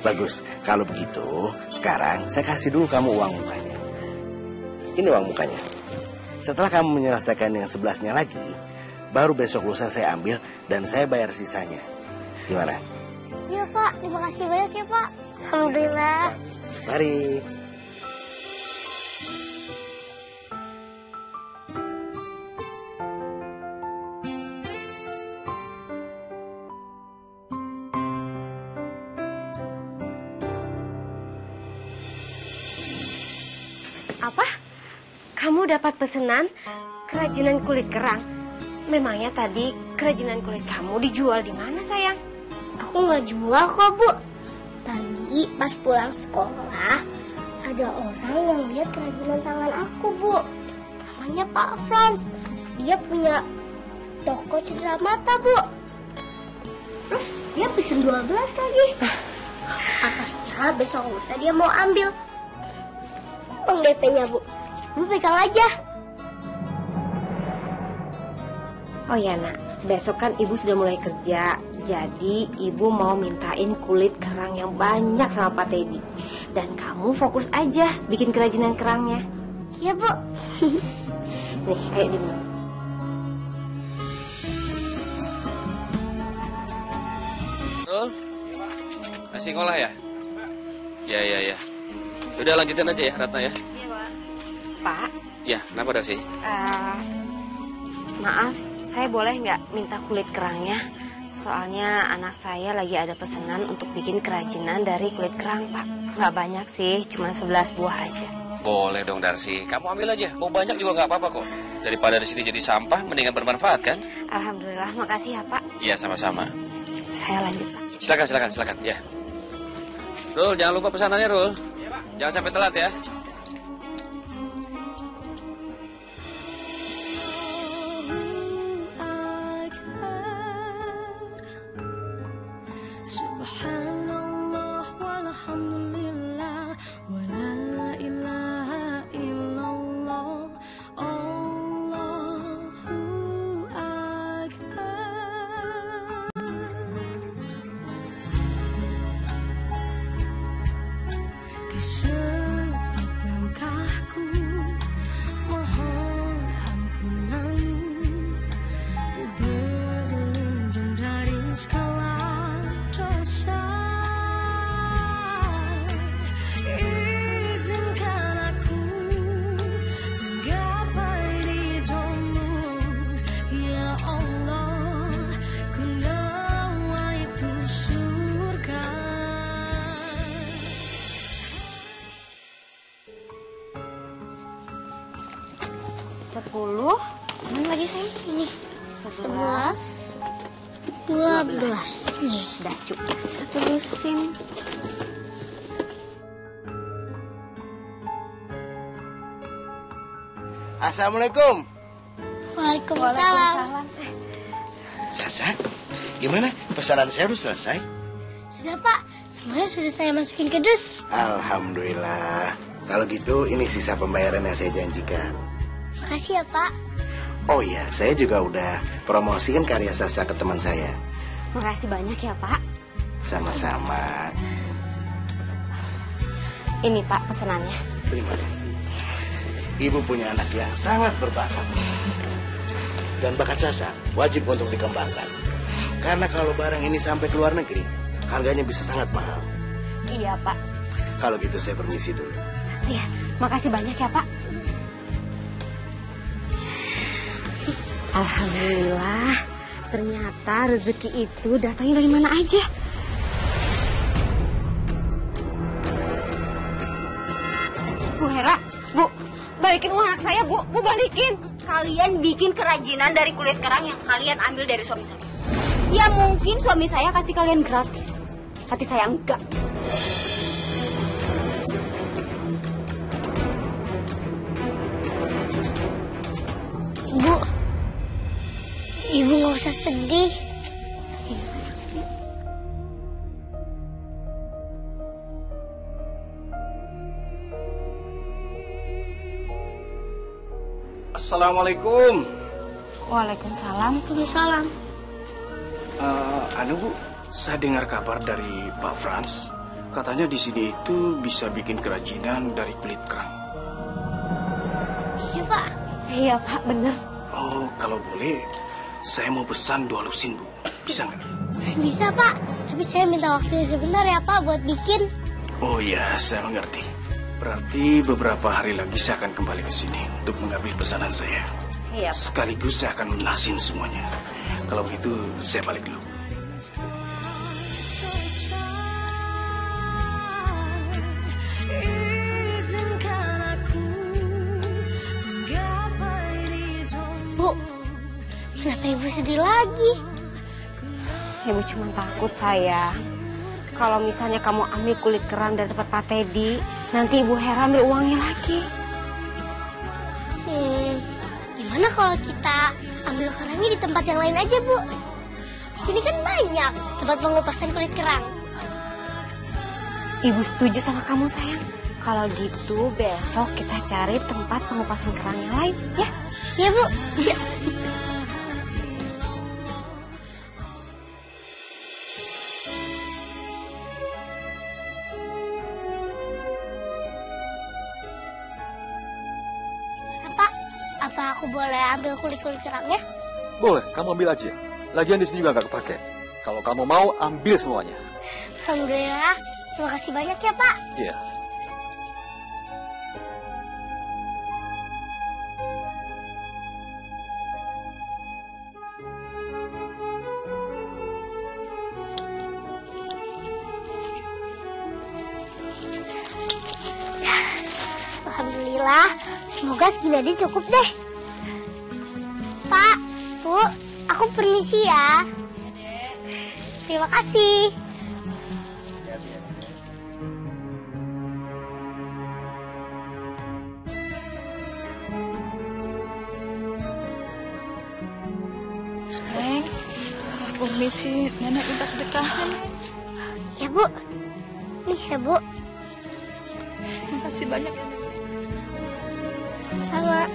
Bagus, kalau begitu sekarang saya kasih dulu kamu uang mukanya. Ini uang mukanya. Setelah kamu menyelesaikan yang 11-nya lagi, baru besok lusa saya ambil dan saya bayar sisanya. Gimana? Iya, Pak. Terima kasih banyak ya, Pak. Alhamdulillah. Mari. Apa? Kamu dapat pesanan kerajinan kulit kerang? Memangnya tadi kerajinan kulit kamu dijual di mana, sayang? Aku nggak jual kok, Bu. Tadi pas pulang sekolah, ada orang yang lihat kerajinan tangan aku, Bu. Namanya Pak Franz. Dia punya toko cindera mata, Bu. Terus dia pesen 12 lagi. Katanya besok lusa dia mau ambil. Uang DP-nya, Bu. Bu pegang aja. Oh ya, Nak. Besok kan Ibu sudah mulai kerja. Jadi Ibu mau mintain kulit kerang yang banyak sama Pak Teddy. Dan kamu fokus aja bikin kerajinan kerangnya. Iya, Bu. Nih, ayo diminum. Rul, masih ngolah ya? Ya. Udah lanjutin aja ya, Ratna ya. Pak. Ya, kenapa Darsi? Maaf, saya boleh nggak minta kulit kerangnya? Soalnya anak saya lagi ada pesanan untuk bikin kerajinan dari kulit kerang, Pak. Nggak banyak sih, cuma 11 buah aja. Boleh dong Darsi, kamu ambil aja. Mau banyak juga nggak apa-apa kok. Daripada di sini jadi sampah, mendingan bermanfaat kan? Alhamdulillah, makasih ya Pak. Iya, sama-sama. Saya lanjut, Pak. Silakan ya. Rul, jangan lupa pesanannya Rul. Jangan sampai telat ya. Mana lagi sayang? Ini 11, 12. Yes. Udah cukup, bisa terusin. Assalamualaikum. Waalaikumsalam. Sasa, gimana? Pesanan saya udah selesai? Sudah Pak, semuanya sudah saya masukin ke dus. Alhamdulillah. Kalau gitu ini sisa pembayaran yang saya janjikan. Makasih ya Pak. Oh iya, saya juga udah promosiin karya Sasa ke teman saya. Makasih banyak ya Pak. Sama-sama. Ini Pak pesanannya. Terima kasih. Ibu punya anak yang sangat berbakat. Dan bakat Sasa wajib untuk dikembangkan. Karena kalau barang ini sampai ke luar negeri, harganya bisa sangat mahal. Iya Pak. Kalau gitu saya permisi dulu. Iya, makasih banyak ya Pak. Alhamdulillah, ternyata rezeki itu datangnya dari mana aja. Bu Hera, Bu, balikin uang anak saya, Bu. Bu balikin. Kalian bikin kerajinan dari kulit kerang yang kalian ambil dari suami saya. Ya mungkin suami saya kasih kalian gratis, tapi saya enggak. Bu, Ibu nggak usah sedih. Assalamualaikum. Waalaikumsalam. Waalaikumsalam. Bu, saya dengar kabar dari Pak Frans. Katanya di sini itu bisa bikin kerajinan dari kulit kerang. Iya Pak. Iya Pak, bener. Oh, kalau boleh, saya mau pesan 2 lusin, Bu. Bisa nggak? Bisa Pak, tapi saya minta waktu sebentar ya Pak buat bikin. Oh iya, saya mengerti. Berarti beberapa hari lagi saya akan kembali ke sini untuk mengambil pesanan saya. Iya. Sekaligus saya akan lunasin semuanya. Kalau begitu, saya balik dulu. Bu, kenapa Ibu sedih lagi? Ibu cuma takut saya. Kalau misalnya kamu ambil kulit kerang dari tempat Pak Teddy, nanti Ibu Hera ambil uangnya lagi. Gimana kalau kita ambil kerangnya di tempat yang lain aja, Bu? Di sini kan banyak tempat pengupasan kulit kerang. Ibu setuju sama kamu, sayang. Kalau gitu, besok kita cari tempat pengupasan kerang yang lain, ya? Iya, Bu. Iya. Apa aku boleh ambil kulit-kulit kerangnya? Boleh, kamu ambil aja. Lagian di sini juga nggak kepake. Kalau kamu mau, ambil semuanya. Alhamdulillah. Terima kasih banyak ya, Pak. Iya. Alhamdulillah. Semoga segini aja cukup deh. Pak, Bu, aku permisi ya. Terima kasih. Neng, permisi, nenek minta sedekahan. Ya, Bu. Nih ya, Bu. Makasih banyak ya. Sama.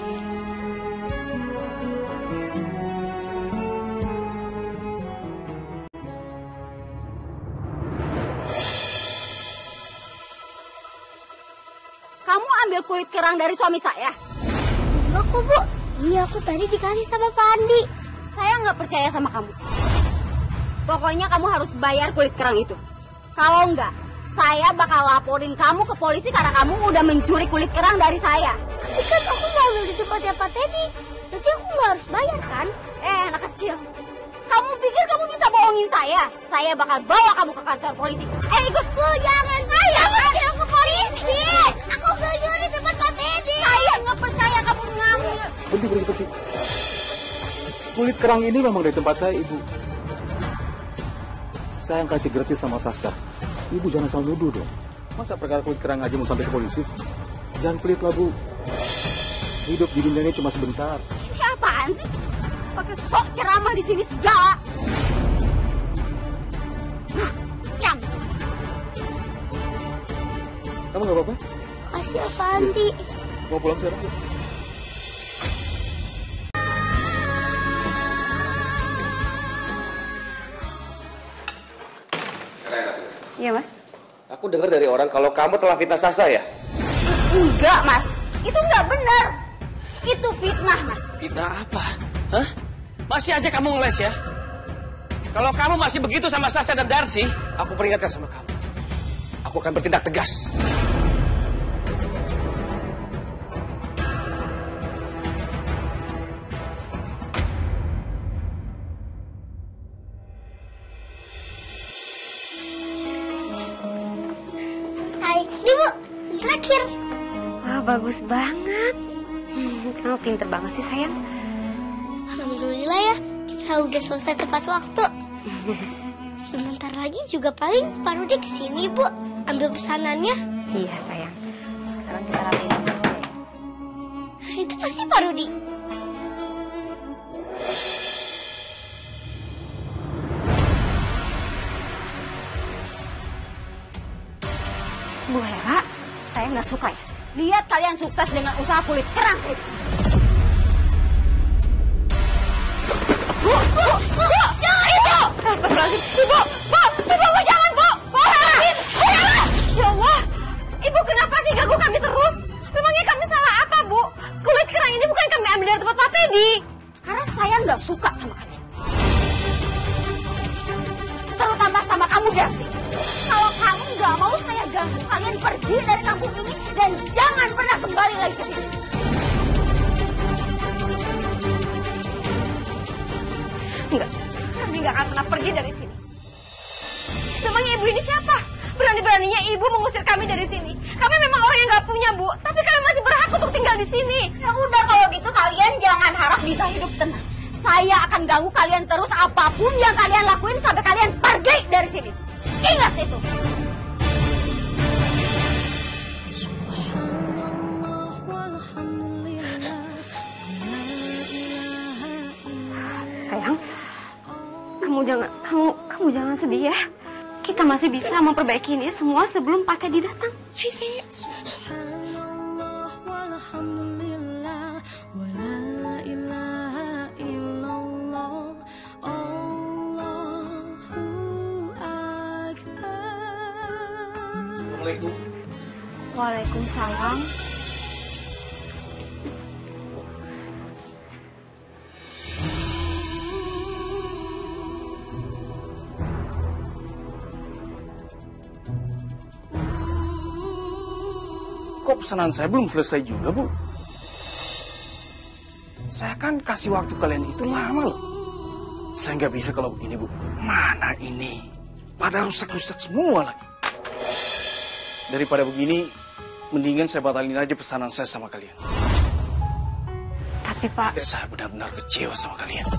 Kamu ambil kulit kerang dari suami saya? Enggak kok, Bu. Ini aku tadi dikasih sama Pak Andi. Saya nggak percaya sama kamu. Pokoknya kamu harus bayar kulit kerang itu. Kalau enggak, saya bakal laporin kamu ke polisi karena kamu udah mencuri kulit kerang dari saya. Tapi kan aku mau ambil di tempatnya Pak Teddy. Nanti aku nggak harus bayar kan? Anak kecil. Kamu pikir kamu bisa bohongin saya? Saya bakal bawa kamu ke kantor polisi. Ikutku, jangan. Saya bakal ke polisi. Aku nggak jual di tempat Pak Teddy. Saya nggak percaya kamu ngambil. Berhenti. Kulit kerang ini memang dari tempat saya, Ibu. Saya yang kasih gratis sama Sasa. Ibu jangan salah nuduh dong. Masa perkara kulit kerang aja mau sampai ke polisi? Jangan pelit lah, Bu. Hidup di dunia ini cuma sebentar. Ini apaan sih? Pakai sok ceramah di sini segala. Diam. Kamu nggak apa-apa? Kasih ya, Pak Andi. Mau pulang sekarang? Bu? Iya, Mas. Aku dengar dari orang kalau kamu telah fitnah Sasa ya? Enggak, Mas. Itu enggak benar. Itu fitnah, Mas. Fitnah apa? Hah? Masih aja kamu ngeles ya? Kalau kamu masih begitu sama Sasa dan Darcy, aku peringatkan sama kamu. Aku akan bertindak tegas. Ini Bu, terakhir. Wah, bagus banget. Kamu pinter banget sih, sayang. Alhamdulillah ya, kita udah selesai tepat waktu. Sebentar lagi juga paling Pak Rudi kesini, Bu. Ambil pesanannya. Iya, sayang. Sekarang kita rapiin dulu ya. Itu pasti Pak Rudi. Bu Hera, saya nggak suka ya. Lihat kalian sukses dengan usaha kulit kerang. Bu, jangan itu. Astagfirullahaladzim, Ibu, jangan, Bu. Bu Hera, ya Allah, Ibu kenapa sih ganggu kami terus? Memangnya kami salah apa, Bu? Kulit kerang ini bukan kami ambil dari tempat Pak Teddy. Karena saya nggak suka sama kalian. Terutama sama kamu, Darcy. Kalau kamu nggak mau saya ganggu, kalian pergi dari kampung ini dan jangan pernah kembali lagi ke sini. Enggak, kami nggak akan pernah pergi dari sini. Memangnya Ibu ini siapa? Berani-beraninya Ibu mengusir kami dari sini. Kami memang orang yang nggak punya, Bu, tapi kami masih berhak untuk tinggal di sini. Ya udah, kalau gitu kalian jangan harap bisa hidup tenang. Saya akan ganggu kalian terus apapun yang kalian lakuin sampai kalian pergi dari sini. Ingat itu. Sayang, kamu jangan sedih ya. Kita masih bisa memperbaiki ini semua sebelum Pak Teddy datang. Hai, sayang. Assalamualaikum. Waalaikumsalam. Kok pesanan saya belum selesai juga, Bu? Saya kan kasih waktu kalian itu lama loh. Saya nggak bisa kalau begini, Bu. Mana ini? Pada rusak-rusak semua lagi. Daripada begini, mendingan saya batalin aja pesanan saya sama kalian. Tapi Pak... Saya benar-benar kecewa sama kalian.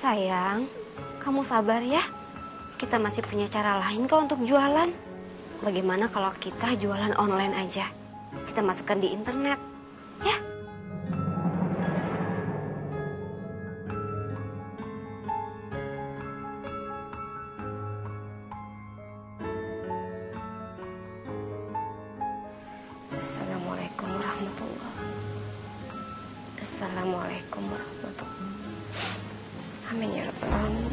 Sayang, kamu sabar ya. Kita masih punya cara lain kok untuk jualan. Bagaimana kalau kita jualan online aja? Kita masukkan di internet, ya? Assalamualaikum warahmatullahi wabarakatuh. Assalamualaikum warahmatullahi wabarakatuh. Amin ya rabbal alamin.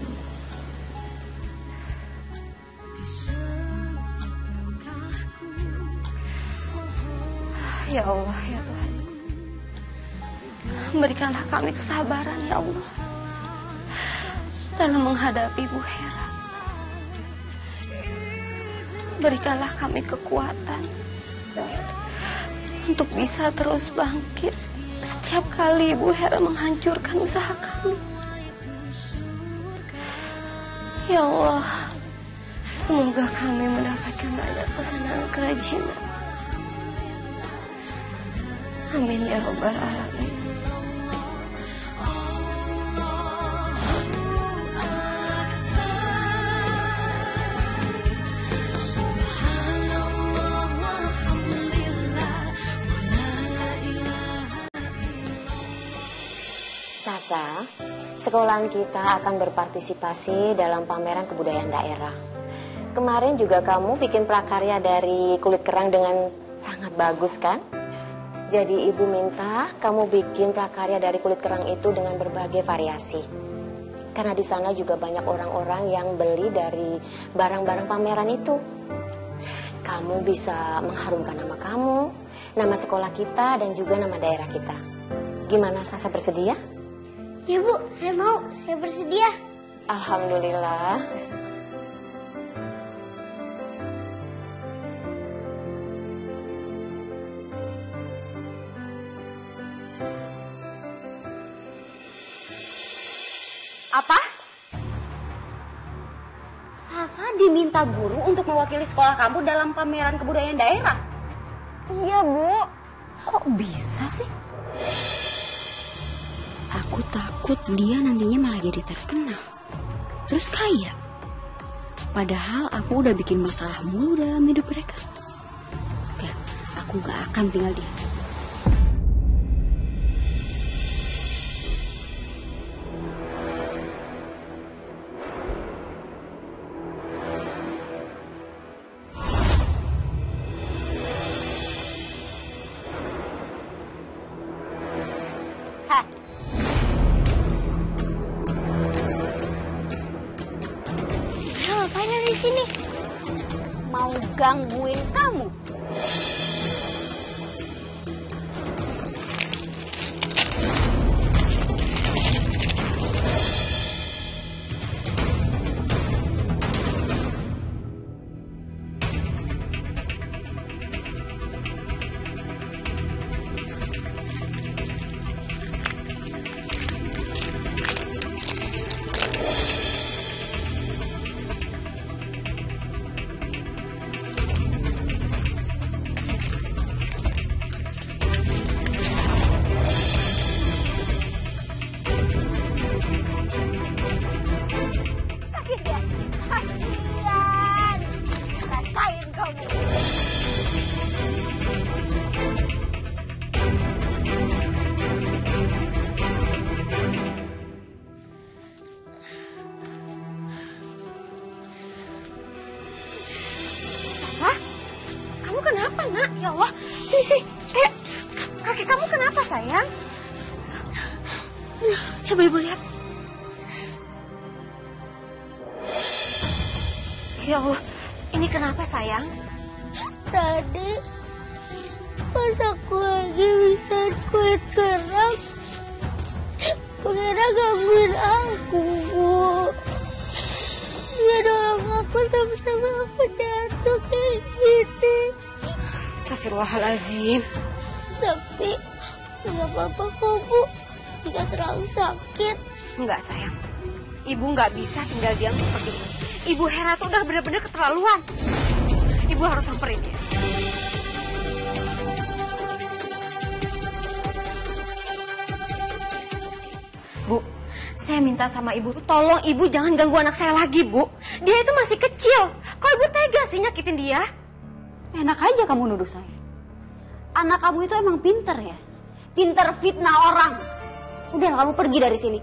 Ya Allah, ya Tuhan, berikanlah kami kesabaran ya Allah dalam menghadapi Bu Hera. Berikanlah kami kekuatan untuk bisa terus bangkit setiap kali Ibu Hera menghancurkan usaha kami. Ya Allah, semoga kami mendapatkan banyak pesanan kerajinan. Amin ya Rabbal Alamin. Sasa, sekolahan kita akan berpartisipasi dalam pameran kebudayaan daerah. Kemarin juga kamu bikin prakarya dari kulit kerang dengan sangat bagus kan? Jadi ibu minta kamu bikin prakarya dari kulit kerang itu dengan berbagai variasi. Karena di sana juga banyak orang-orang yang beli dari barang-barang pameran itu. Kamu bisa mengharumkan nama kamu, nama sekolah kita, dan juga nama daerah kita. Gimana, Sasa bersedia? Ya Bu, saya mau. Saya bersedia. Alhamdulillah. Apa? Sasa diminta guru untuk mewakili sekolah kamu dalam pameran kebudayaan daerah? Iya, Bu. Kok bisa sih? Aku takut dia nantinya malah jadi terkenal. Terus kaya. Padahal aku udah bikin masalah mulu dalam hidup mereka. Gak, aku gak akan tinggal diam. Sini mau gangguin kamu. Kenapa nak? Ya Allah, sini. Kaki kamu kenapa sayang? Coba ibu lihat. Ya Allah, ini kenapa sayang? Tadi pas aku lagi bisa kulit kerang, pengira gangguin aku, Bu. Dia dorong aku sampai aku jatuh kayak gini. Astagfirullahaladzim. Tapi nggak apa-apa kok, Bu. Tidak terlalu sakit. Enggak sayang, ibu nggak bisa tinggal diam seperti ini. Ibu Hera tuh udah bener-bener keterlaluan. Ibu harus samperin dia. Bu, saya minta sama ibu, tolong ibu jangan ganggu anak saya lagi, Bu. Dia itu masih kecil. Kok ibu tega sih nyakitin dia? Enak aja kamu nuduh saya. Anak kamu itu emang pinter ya? Pinter fitnah orang. Udah kamu pergi dari sini.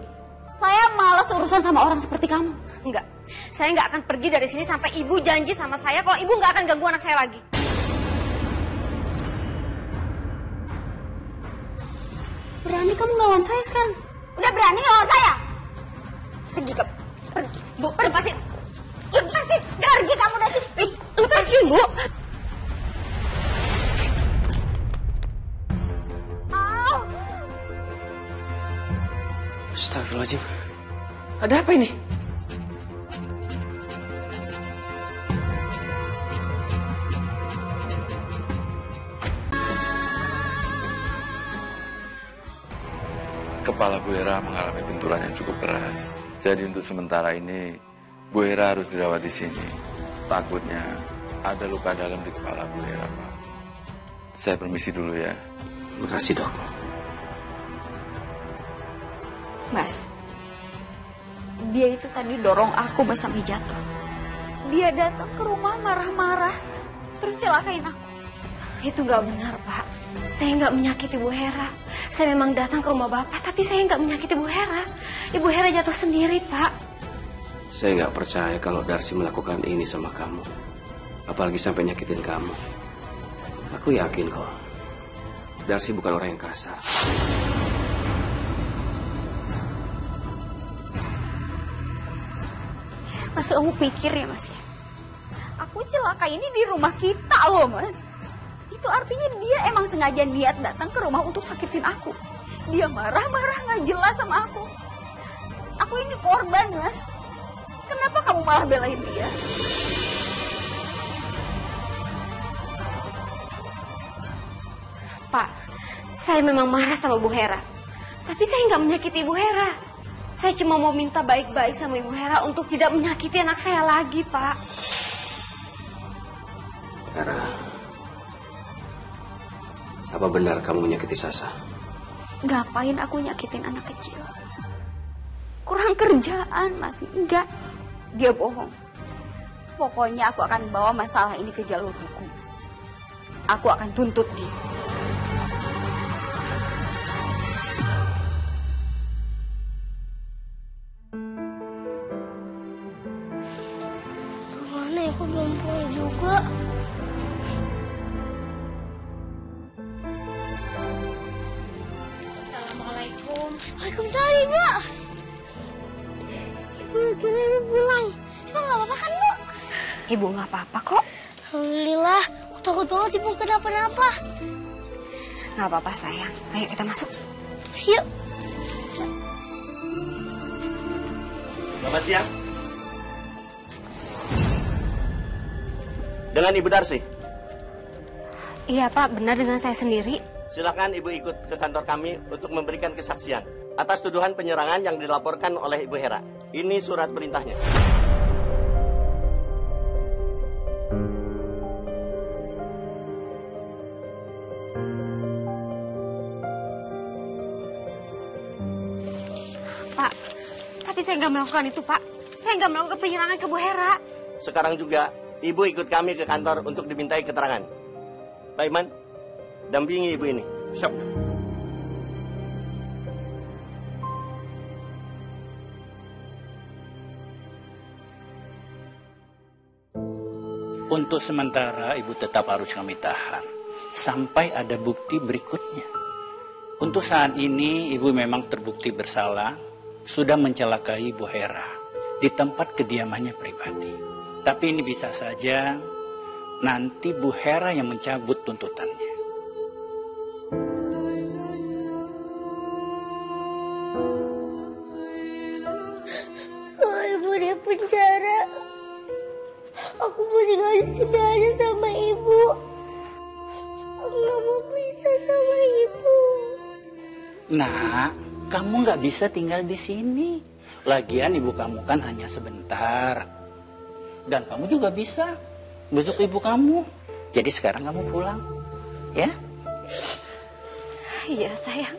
Saya malas urusan sama orang seperti kamu. Enggak, saya nggak akan pergi dari sini sampai ibu janji sama saya kalau ibu nggak akan ganggu anak saya lagi. Berani kamu ngelawan saya sekarang? Udah berani ngelawan saya? Pergi kamu, pergi. Bu, lepasin. Lepasin, pergi kamu dari sini. Lepasin, Bu. Astagfirullahaladzim. Ada apa ini? kepala Bu Hera mengalami benturan yang cukup keras. Jadi untuk sementara ini Bu Hera harus dirawat di sini. Takutnya ada luka dalam di kepala Bu Hera, Pak. Saya permisi dulu ya. Makasih, Dok. Mas, dia itu tadi dorong aku Mas sampai jatuh. Dia datang ke rumah marah-marah, terus celakain aku. Itu nggak benar, Pak. Saya nggak menyakiti Bu Hera. Saya memang datang ke rumah Bapak, tapi saya nggak menyakiti Bu Hera. Ibu Hera jatuh sendiri, Pak. Saya nggak percaya kalau Darsi melakukan ini sama kamu. Apalagi sampai nyakitin kamu. Aku yakin kok, Darsi bukan orang yang kasar. Mas, kamu pikir ya Mas ya? Aku celaka ini di rumah kita loh Mas. Itu artinya dia emang sengaja niat datang ke rumah untuk sakitin aku. Dia marah-marah nggak jelas sama aku. Aku ini korban Mas. Kenapa kamu malah belain dia? Pak, saya memang marah sama Bu Hera. Tapi saya nggak menyakiti Bu Hera. Saya cuma mau minta baik-baik sama Ibu Hera untuk tidak menyakiti anak saya lagi, Pak. Hera, apa benar kamu menyakiti Sasa? Ngapain aku nyakitin anak kecil? Kurang kerjaan, Mas. Enggak. Dia bohong. Pokoknya aku akan bawa masalah ini ke jalur hukum, Mas. Aku akan tuntut dia. Mana aku belum pulang juga. Assalamualaikum. Waalaikumsalam, Ibu. Ibu kira pulang. Ibu nggak apa-apa kan, Bu? Ibu nggak apa-apa kok. Alhamdulillah. Aku takut banget Ibu kenapa-napa. Nggak apa-apa sayang. Ayo kita masuk. Yuk. Selamat siang. Dengan Ibu Darsi. Iya Pak, benar dengan saya sendiri. Silakan Ibu ikut ke kantor kami untuk memberikan kesaksian atas tuduhan penyerangan yang dilaporkan oleh Ibu Hera. Ini surat perintahnya. Pak, tapi saya nggak melakukan itu, Pak. Saya nggak melakukan penyerangan ke Bu Hera. Sekarang juga Ibu ikut kami ke kantor untuk dimintai keterangan. Pak Iman, dampingi Ibu ini. Siap. Untuk sementara Ibu tetap harus kami tahan sampai ada bukti berikutnya. Untuk saat ini Ibu memang terbukti bersalah, sudah mencelakai Bu Hera di tempat kediamannya pribadi. Tapi ini bisa saja nanti Bu Hera yang mencabut tuntutannya. Kalau Ibu di penjara, aku mau tinggal di sini aja sama Ibu. Aku nggak mau pisah sama Ibu. Nah, kamu nggak bisa tinggal di sini. Lagian ibu kamu kan hanya sebentar. Dan kamu juga bisa besok ibu kamu. Jadi sekarang kamu pulang, ya? Iya sayang.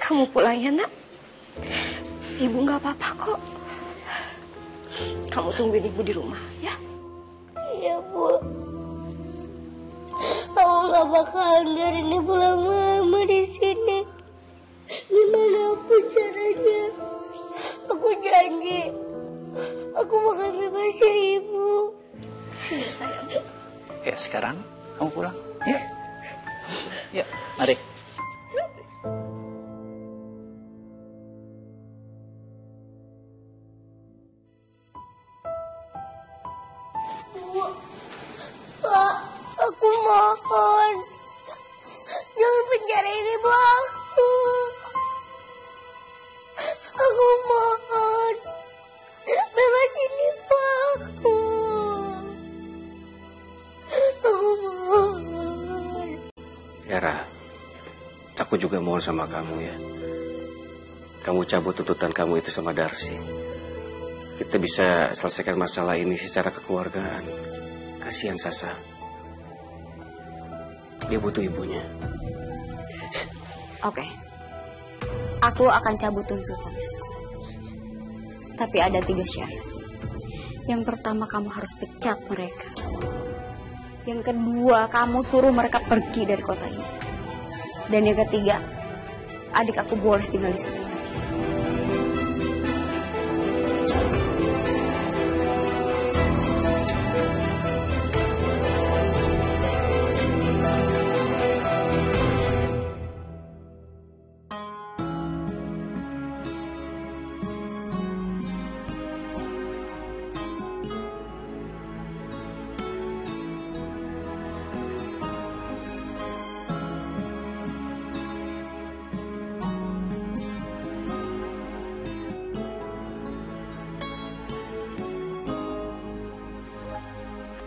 Kamu pulang ya nak. Ibu nggak apa-apa kok. Kamu tungguin ibu di rumah ya. Iya Bu. Aku nggak bakalan biarin Ibu lama-lama di sini. Gimana pun caranya, aku janji. Aku bakal bebasin Ibu. Iya sayang. Ya sekarang kamu pulang, ya? Ya, mari. Pak, aku mohon. Jangan penjarain Ibu aku. Aku mohon. Bebasin Ibu aku. Aku mohon. Hera, aku juga mohon sama kamu ya. kamu cabut tuntutan kamu itu sama Darsi. Kita bisa selesaikan masalah ini secara kekeluargaan. Kasihan Sasa. Dia butuh ibunya. Oke. Aku akan cabut tuntutan, Mas. Tapi ada 3 syarat. Yang pertama, kamu harus pecat mereka. Yang kedua, kamu suruh mereka pergi dari kota ini. Dan yang ketiga, adik aku boleh tinggal di sini.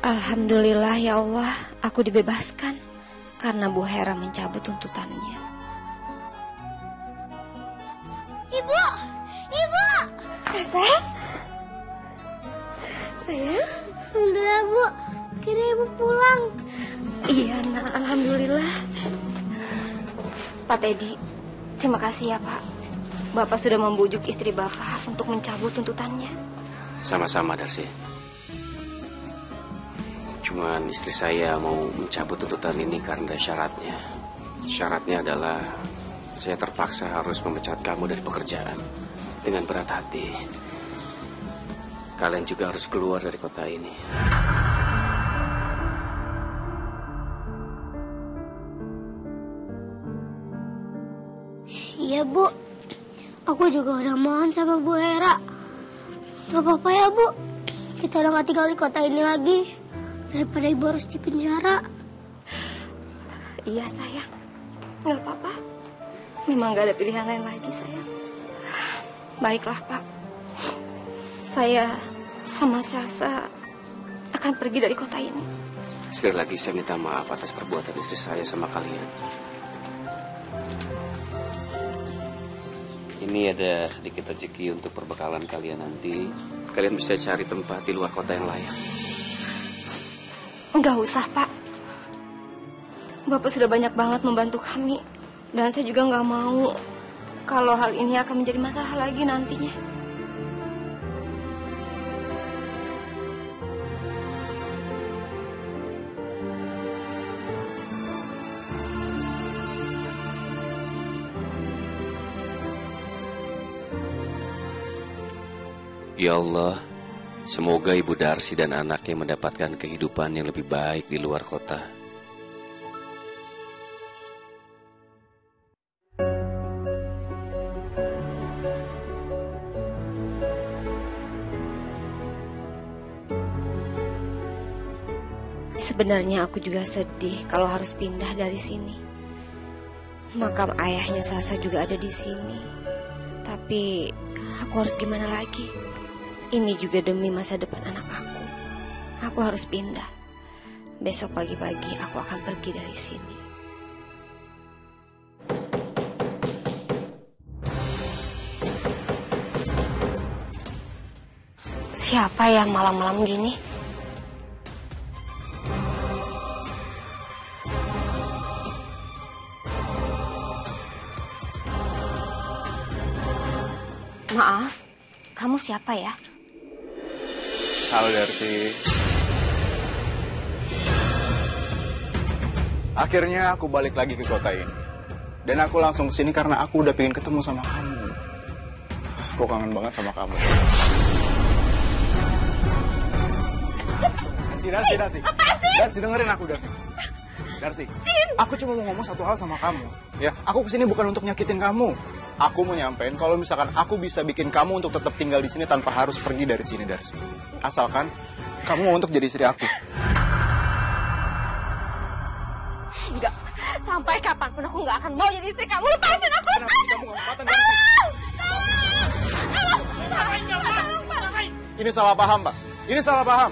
Alhamdulillah ya Allah, aku dibebaskan karena Bu Hera mencabut tuntutannya. Ibu! Ibu! Sasa? Sayang? Alhamdulillah, Bu. Kira Ibu pulang. Iya, nak. Alhamdulillah. Pak Teddy, terima kasih ya, Pak. Bapak sudah membujuk istri Bapak untuk mencabut tuntutannya. Sama-sama, Darsi. Cuman istri saya mau mencabut tuntutan ini karena syaratnya. Syaratnya adalah saya terpaksa harus memecat kamu dari pekerjaan dengan berat hati. Kalian juga harus keluar dari kota ini. Iya, Bu. Aku juga udah mohon sama Bu Hera. Gak apa-apa ya, Bu. Kita udah gak tinggal di kota ini lagi. Daripada Ibu harus di penjara. Iya, sayang. Gak apa-apa. Memang gak ada pilihan lain lagi, sayang. Baiklah, Pak. Saya sama Sasa akan pergi dari kota ini. Sekali lagi saya minta maaf atas perbuatan istri saya sama kalian. Ini ada sedikit rezeki untuk perbekalan kalian nanti. Kalian bisa cari tempat di luar kota yang layak. Enggak usah, Pak. Bapak sudah banyak banget membantu kami. Dan saya juga nggak mau kalau hal ini akan menjadi masalah lagi nantinya. Ya Allah, semoga Ibu Darsi dan anaknya mendapatkan kehidupan yang lebih baik di luar kota. Sebenarnya aku juga sedih kalau harus pindah dari sini. Makam ayahnya Sasa juga ada di sini. Tapi aku harus gimana lagi? Ini juga demi masa depan anak aku. Aku harus pindah. Besok pagi-pagi aku akan pergi dari sini. Siapa ya malam-malam gini? Maaf, kamu siapa ya? Halo Darsi. Akhirnya aku balik lagi ke kota ini. Dan aku langsung kesini karena aku udah pengen ketemu sama kamu. Aku kangen banget sama kamu. Darsi. Darsi, dengerin aku, Darsi. Darsi, aku cuma mau ngomong satu hal sama kamu. Ya, aku kesini bukan untuk nyakitin kamu. Aku mau nyampein kalau misalkan aku bisa bikin kamu untuk tetap tinggal di sini tanpa harus pergi dari sini, Darsi. Asalkan kamu mau untuk jadi istri aku. Enggak, sampai kapanpun aku nggak akan mau jadi istri kamu. Lepasin aku, lepasin. Ini salah paham, Pak. Ini salah paham.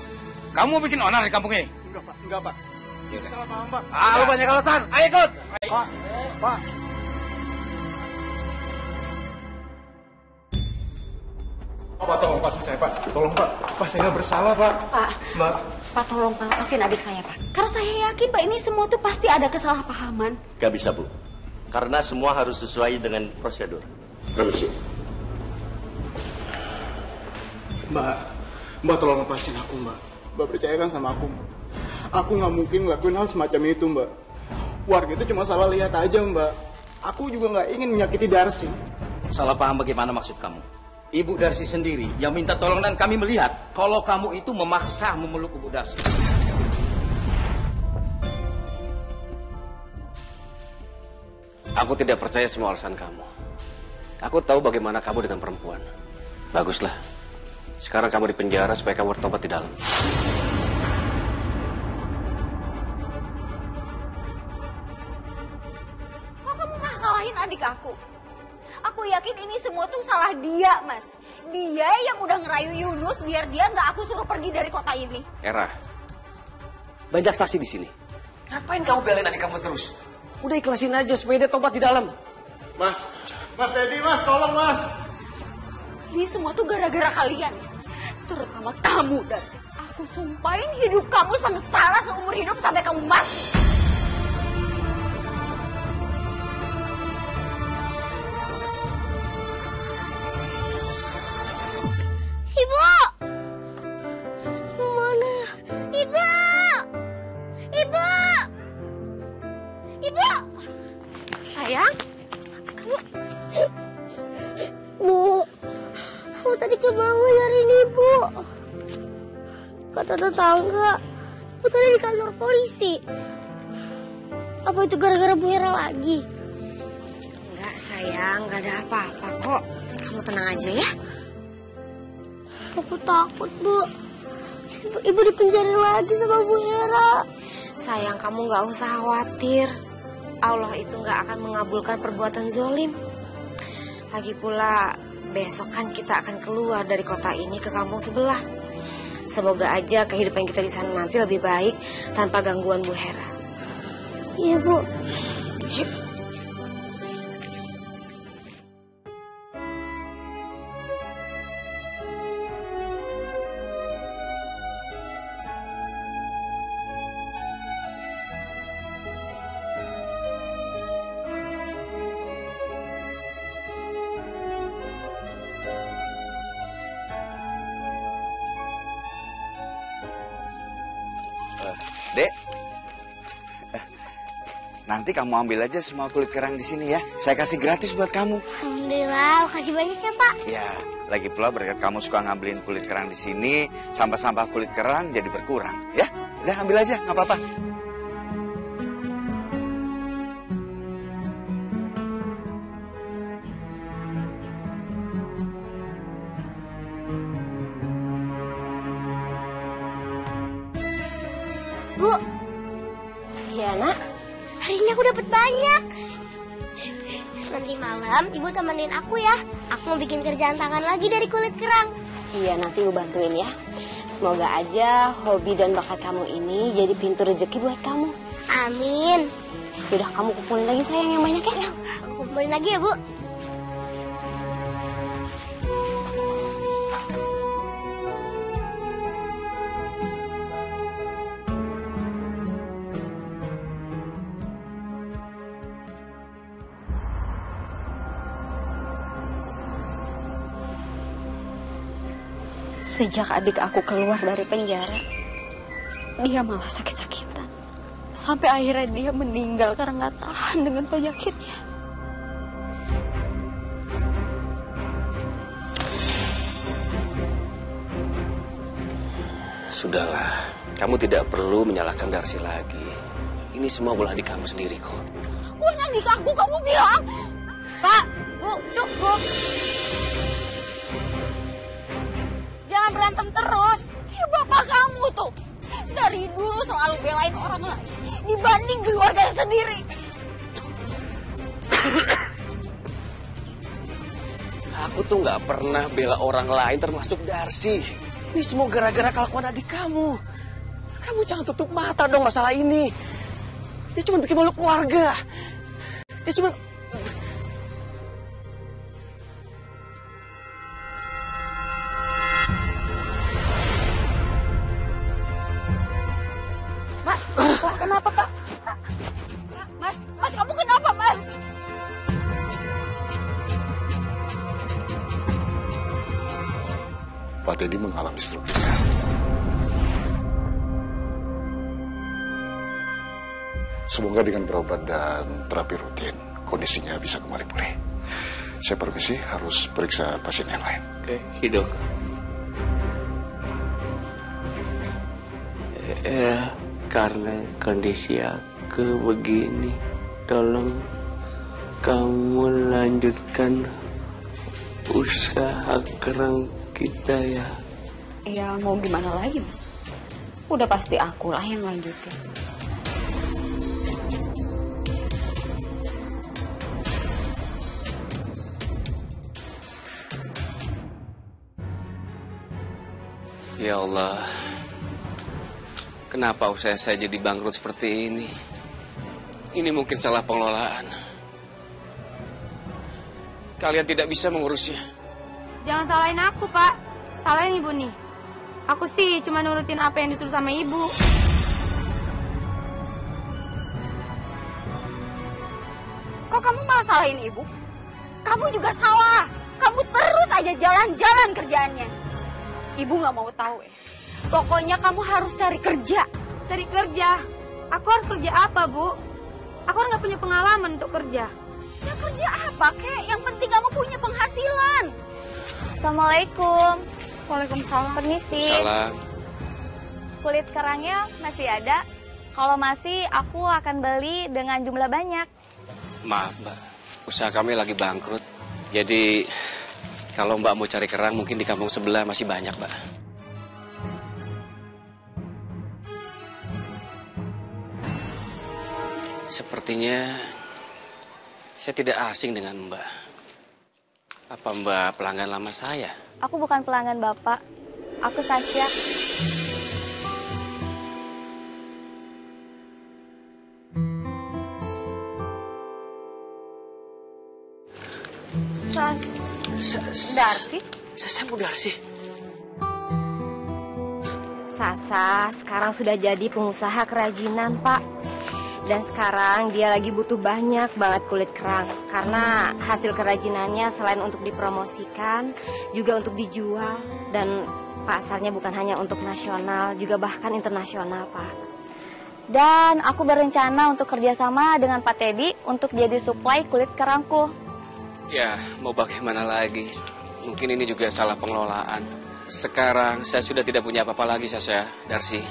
Kamu bikin onar di kampung ini? Enggak, Pak. Ini salah paham, Pak. Lu banyak alasan. Ayo ikut. Pak. Pak, tolong lepasin saya, Pak. Tolong, Pak. Pak, saya nggak bersalah, Pak. Pak, Mbak. Pak tolong Pak lepasin adik saya, Pak. Karena saya yakin Pak ini semua tuh pasti ada kesalahpahaman. Gak bisa, Bu. Karena semua harus sesuai dengan prosedur. Permisi. Mbak tolong lepasin aku, Mbak. Mbak percayakan sama aku, Mbak. Aku nggak mungkin ngelakuin hal semacam itu, Mbak. Warga itu cuma salah lihat aja, Mbak. Aku juga nggak ingin menyakiti Darsi. Salah paham bagaimana maksud kamu? Ibu Darsi sendiri yang minta tolong dan kami melihat kalau kamu itu memaksa memeluk Ibu Darsi. Aku tidak percaya semua alasan kamu. Aku tahu bagaimana kamu dengan perempuan. Baguslah. Sekarang kamu di penjara supaya kamu bertobat di dalam. Kok kamu masalahin adik aku? Aku yakin ini semua tuh salah dia, Mas. Dia yang udah ngerayu Yunus biar dia nggak aku suruh pergi dari kota ini. Era, banyak saksi di sini. Ngapain kamu belain adik kamu terus? Udah ikhlasin aja supaya dia tobat di dalam. Mas Teddy, Mas, tolong, Mas. Ini semua tuh gara-gara kalian. Terutama kamu, Darsi. Aku sumpahin hidup kamu sengsara seumur hidup sampai kamu mati. Ibu! Mana? Ibu! Ibu! Ibu! Sayang, kamu... Bu, aku tadi kebangun nyariin Ibu. Kata tetangga, aku tadi di kantor polisi. Apa itu gara-gara Bu Hera lagi? Enggak sayang, enggak ada apa-apa kok. Kamu tenang aja ya. Aku takut, Bu. Ibu dipenjara lagi sama Bu Hera. Sayang, kamu nggak usah khawatir. Allah itu nggak akan mengabulkan perbuatan zolim. Lagi pula, besok kan kita akan keluar dari kota ini ke kampung sebelah. Semoga aja kehidupan kita di sana nanti lebih baik tanpa gangguan Bu Hera. Iya, Bu. Dek, nanti kamu ambil aja semua kulit kerang di sini ya. Saya kasih gratis buat kamu. Alhamdulillah, makasih banyak ya, Pak. Ya, lagi pula berkat kamu suka ngambilin kulit kerang di sini, sampah-sampah kulit kerang jadi berkurang, ya. Udah ambil aja, nggak apa-apa. Bu. Iya, Nak. Hari ini aku dapat banyak. Nanti malam Ibu temenin aku ya. Aku mau bikin kerjaan tangan lagi dari kulit kerang. Iya, nanti Ibu bantuin ya. Semoga aja hobi dan bakat kamu ini jadi pintu rezeki buat kamu. Amin. Yaudah, kamu kumpulin lagi sayang yang banyak ya. Aku kumpulin lagi ya, Bu. Sejak adik aku keluar dari penjara, dia malah sakit-sakitan. Sampai akhirnya dia meninggal karena nggak tahan dengan penyakitnya. Sudahlah, kamu tidak perlu menyalahkan Darsi lagi. Ini semua bola adik kamu sendiri kok. bukan adik aku, kamu bilang. Pak, Bu, cukup. Jangan berantem terus. Bapak kamu tuh dari dulu selalu belain orang lain dibanding keluarganya sendiri. Aku tuh nggak pernah bela orang lain termasuk Darsi. Ini semua gara-gara kelakuan adik kamu. Kamu jangan tutup mata dong masalah ini. Dia cuma bikin malu keluarga. Dia cuma... Pak Teddy mengalami stroke ringan. Semoga dengan berobat dan terapi rutin, kondisinya bisa kembali pulih. Saya permisi, harus periksa pasien yang lain. Oke, hidup. Ya, karena kondisi aku begini, tolong kamu lanjutkan usaha kerang kita ya. Ya mau gimana lagi mas? Udah pasti akulah yang lanjutin. Ya Allah, kenapa usaha saya jadi bangkrut seperti ini? Ini mungkin salah pengelolaan. Kalian tidak bisa mengurusnya. Jangan salahin aku, Pak. Salahin ibu nih. Aku sih cuma nurutin apa yang disuruh sama ibu. Kok kamu malah salahin ibu? Kamu juga salah. Kamu terus aja jalan-jalan kerjaannya. Ibu nggak mau tahu ya. Pokoknya kamu harus cari kerja. Cari kerja? Aku harus kerja apa, Bu? Aku kan nggak punya pengalaman untuk kerja. Ya kerja apa, Kek? Yang penting kamu punya penghasilan. Assalamualaikum. Waalaikumsalam. Permisi. Salam. Kulit kerangnya masih ada? Kalau masih, aku akan beli dengan jumlah banyak. Maaf, Mbak. Usaha kami lagi bangkrut. Jadi, kalau Mbak mau cari kerang, mungkin di kampung sebelah masih banyak, Mbak. Sepertinya saya tidak asing dengan Mbak. Apa Mbak pelanggan lama saya? Aku bukan pelanggan Bapak. Aku Sasha. Darsi? Sasa Bu Darsi. Sasa sekarang sudah jadi pengusaha kerajinan, Pak. Dan sekarang dia lagi butuh banyak banget kulit kerang. Karena hasil kerajinannya selain untuk dipromosikan, juga untuk dijual. Dan pasarnya bukan hanya untuk nasional, juga bahkan internasional, Pak. Dan aku berencana untuk kerjasama dengan Pak Teddy untuk jadi suplai kulit kerangku. Ya, mau bagaimana lagi? Mungkin ini juga salah pengelolaan. Sekarang saya sudah tidak punya apa-apa lagi, Sasha, Darsi.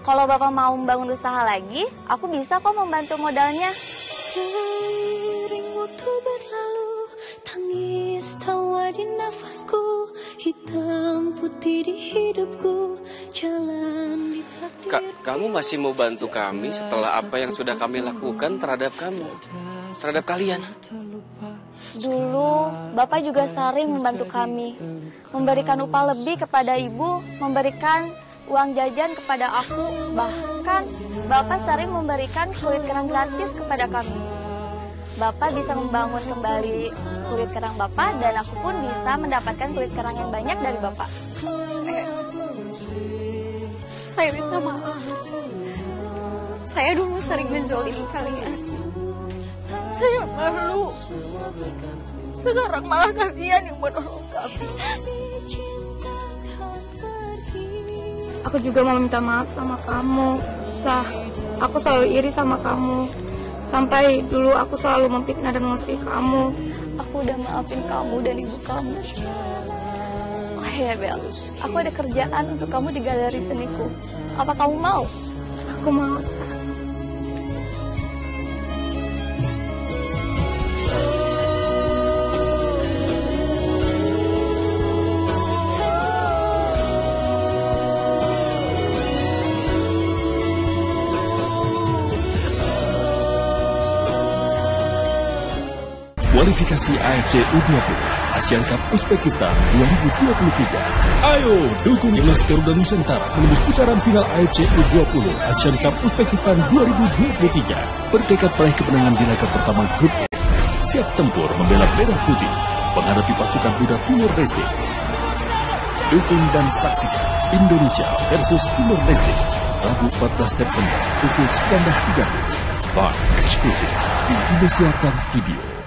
Kalau Bapak mau membangun usaha lagi, aku bisa kok membantu modalnya. Seiring waktu berlalu, tangis tawa di nafasku, hitam putih di hidupku, jalan di takdir. Kamu masih mau bantu kami setelah apa yang sudah kami lakukan terhadap kamu, terhadap kalian? Dulu, Bapak juga sering membantu kami, memberikan upah lebih kepada Ibu, memberikan uang jajan kepada aku, bahkan Bapak sering memberikan kulit kerang gratis kepada kami. Bapak bisa membangun kembali kulit kerang Bapak, dan aku pun bisa mendapatkan kulit kerang yang banyak dari Bapak. Saya minta maaf. Saya dulu sering menzolimi kalian. Saya malu. Sekarang malah kalian yang menolong kami. Aku juga mau minta maaf sama kamu, Sah. Aku selalu iri sama kamu. Sampai dulu aku selalu memfitnah dan mengusir kamu. Aku udah maafin kamu dan ibu kamu. Oh ya Bel, aku ada kerjaan untuk kamu di galeri seniku. Apa kamu mau? Aku mau, Sah. Kualifikasi AFC U20 Asian Cup Uzbekistan 2023. Ayo dukung timnas Garuda Nusantara menembus putaran final AFC U20 Asian Cup Uzbekistan 2023. Bertekad meraih kemenangan di laga pertama grup F. Siap tempur membela merah putih menghadapi pasukan Buddha Timur Leste. Dukung dan saksikan Indonesia versus Timur Leste Rabu 14 September pukul 19.30. Live eksklusif di Indonesia dan Video.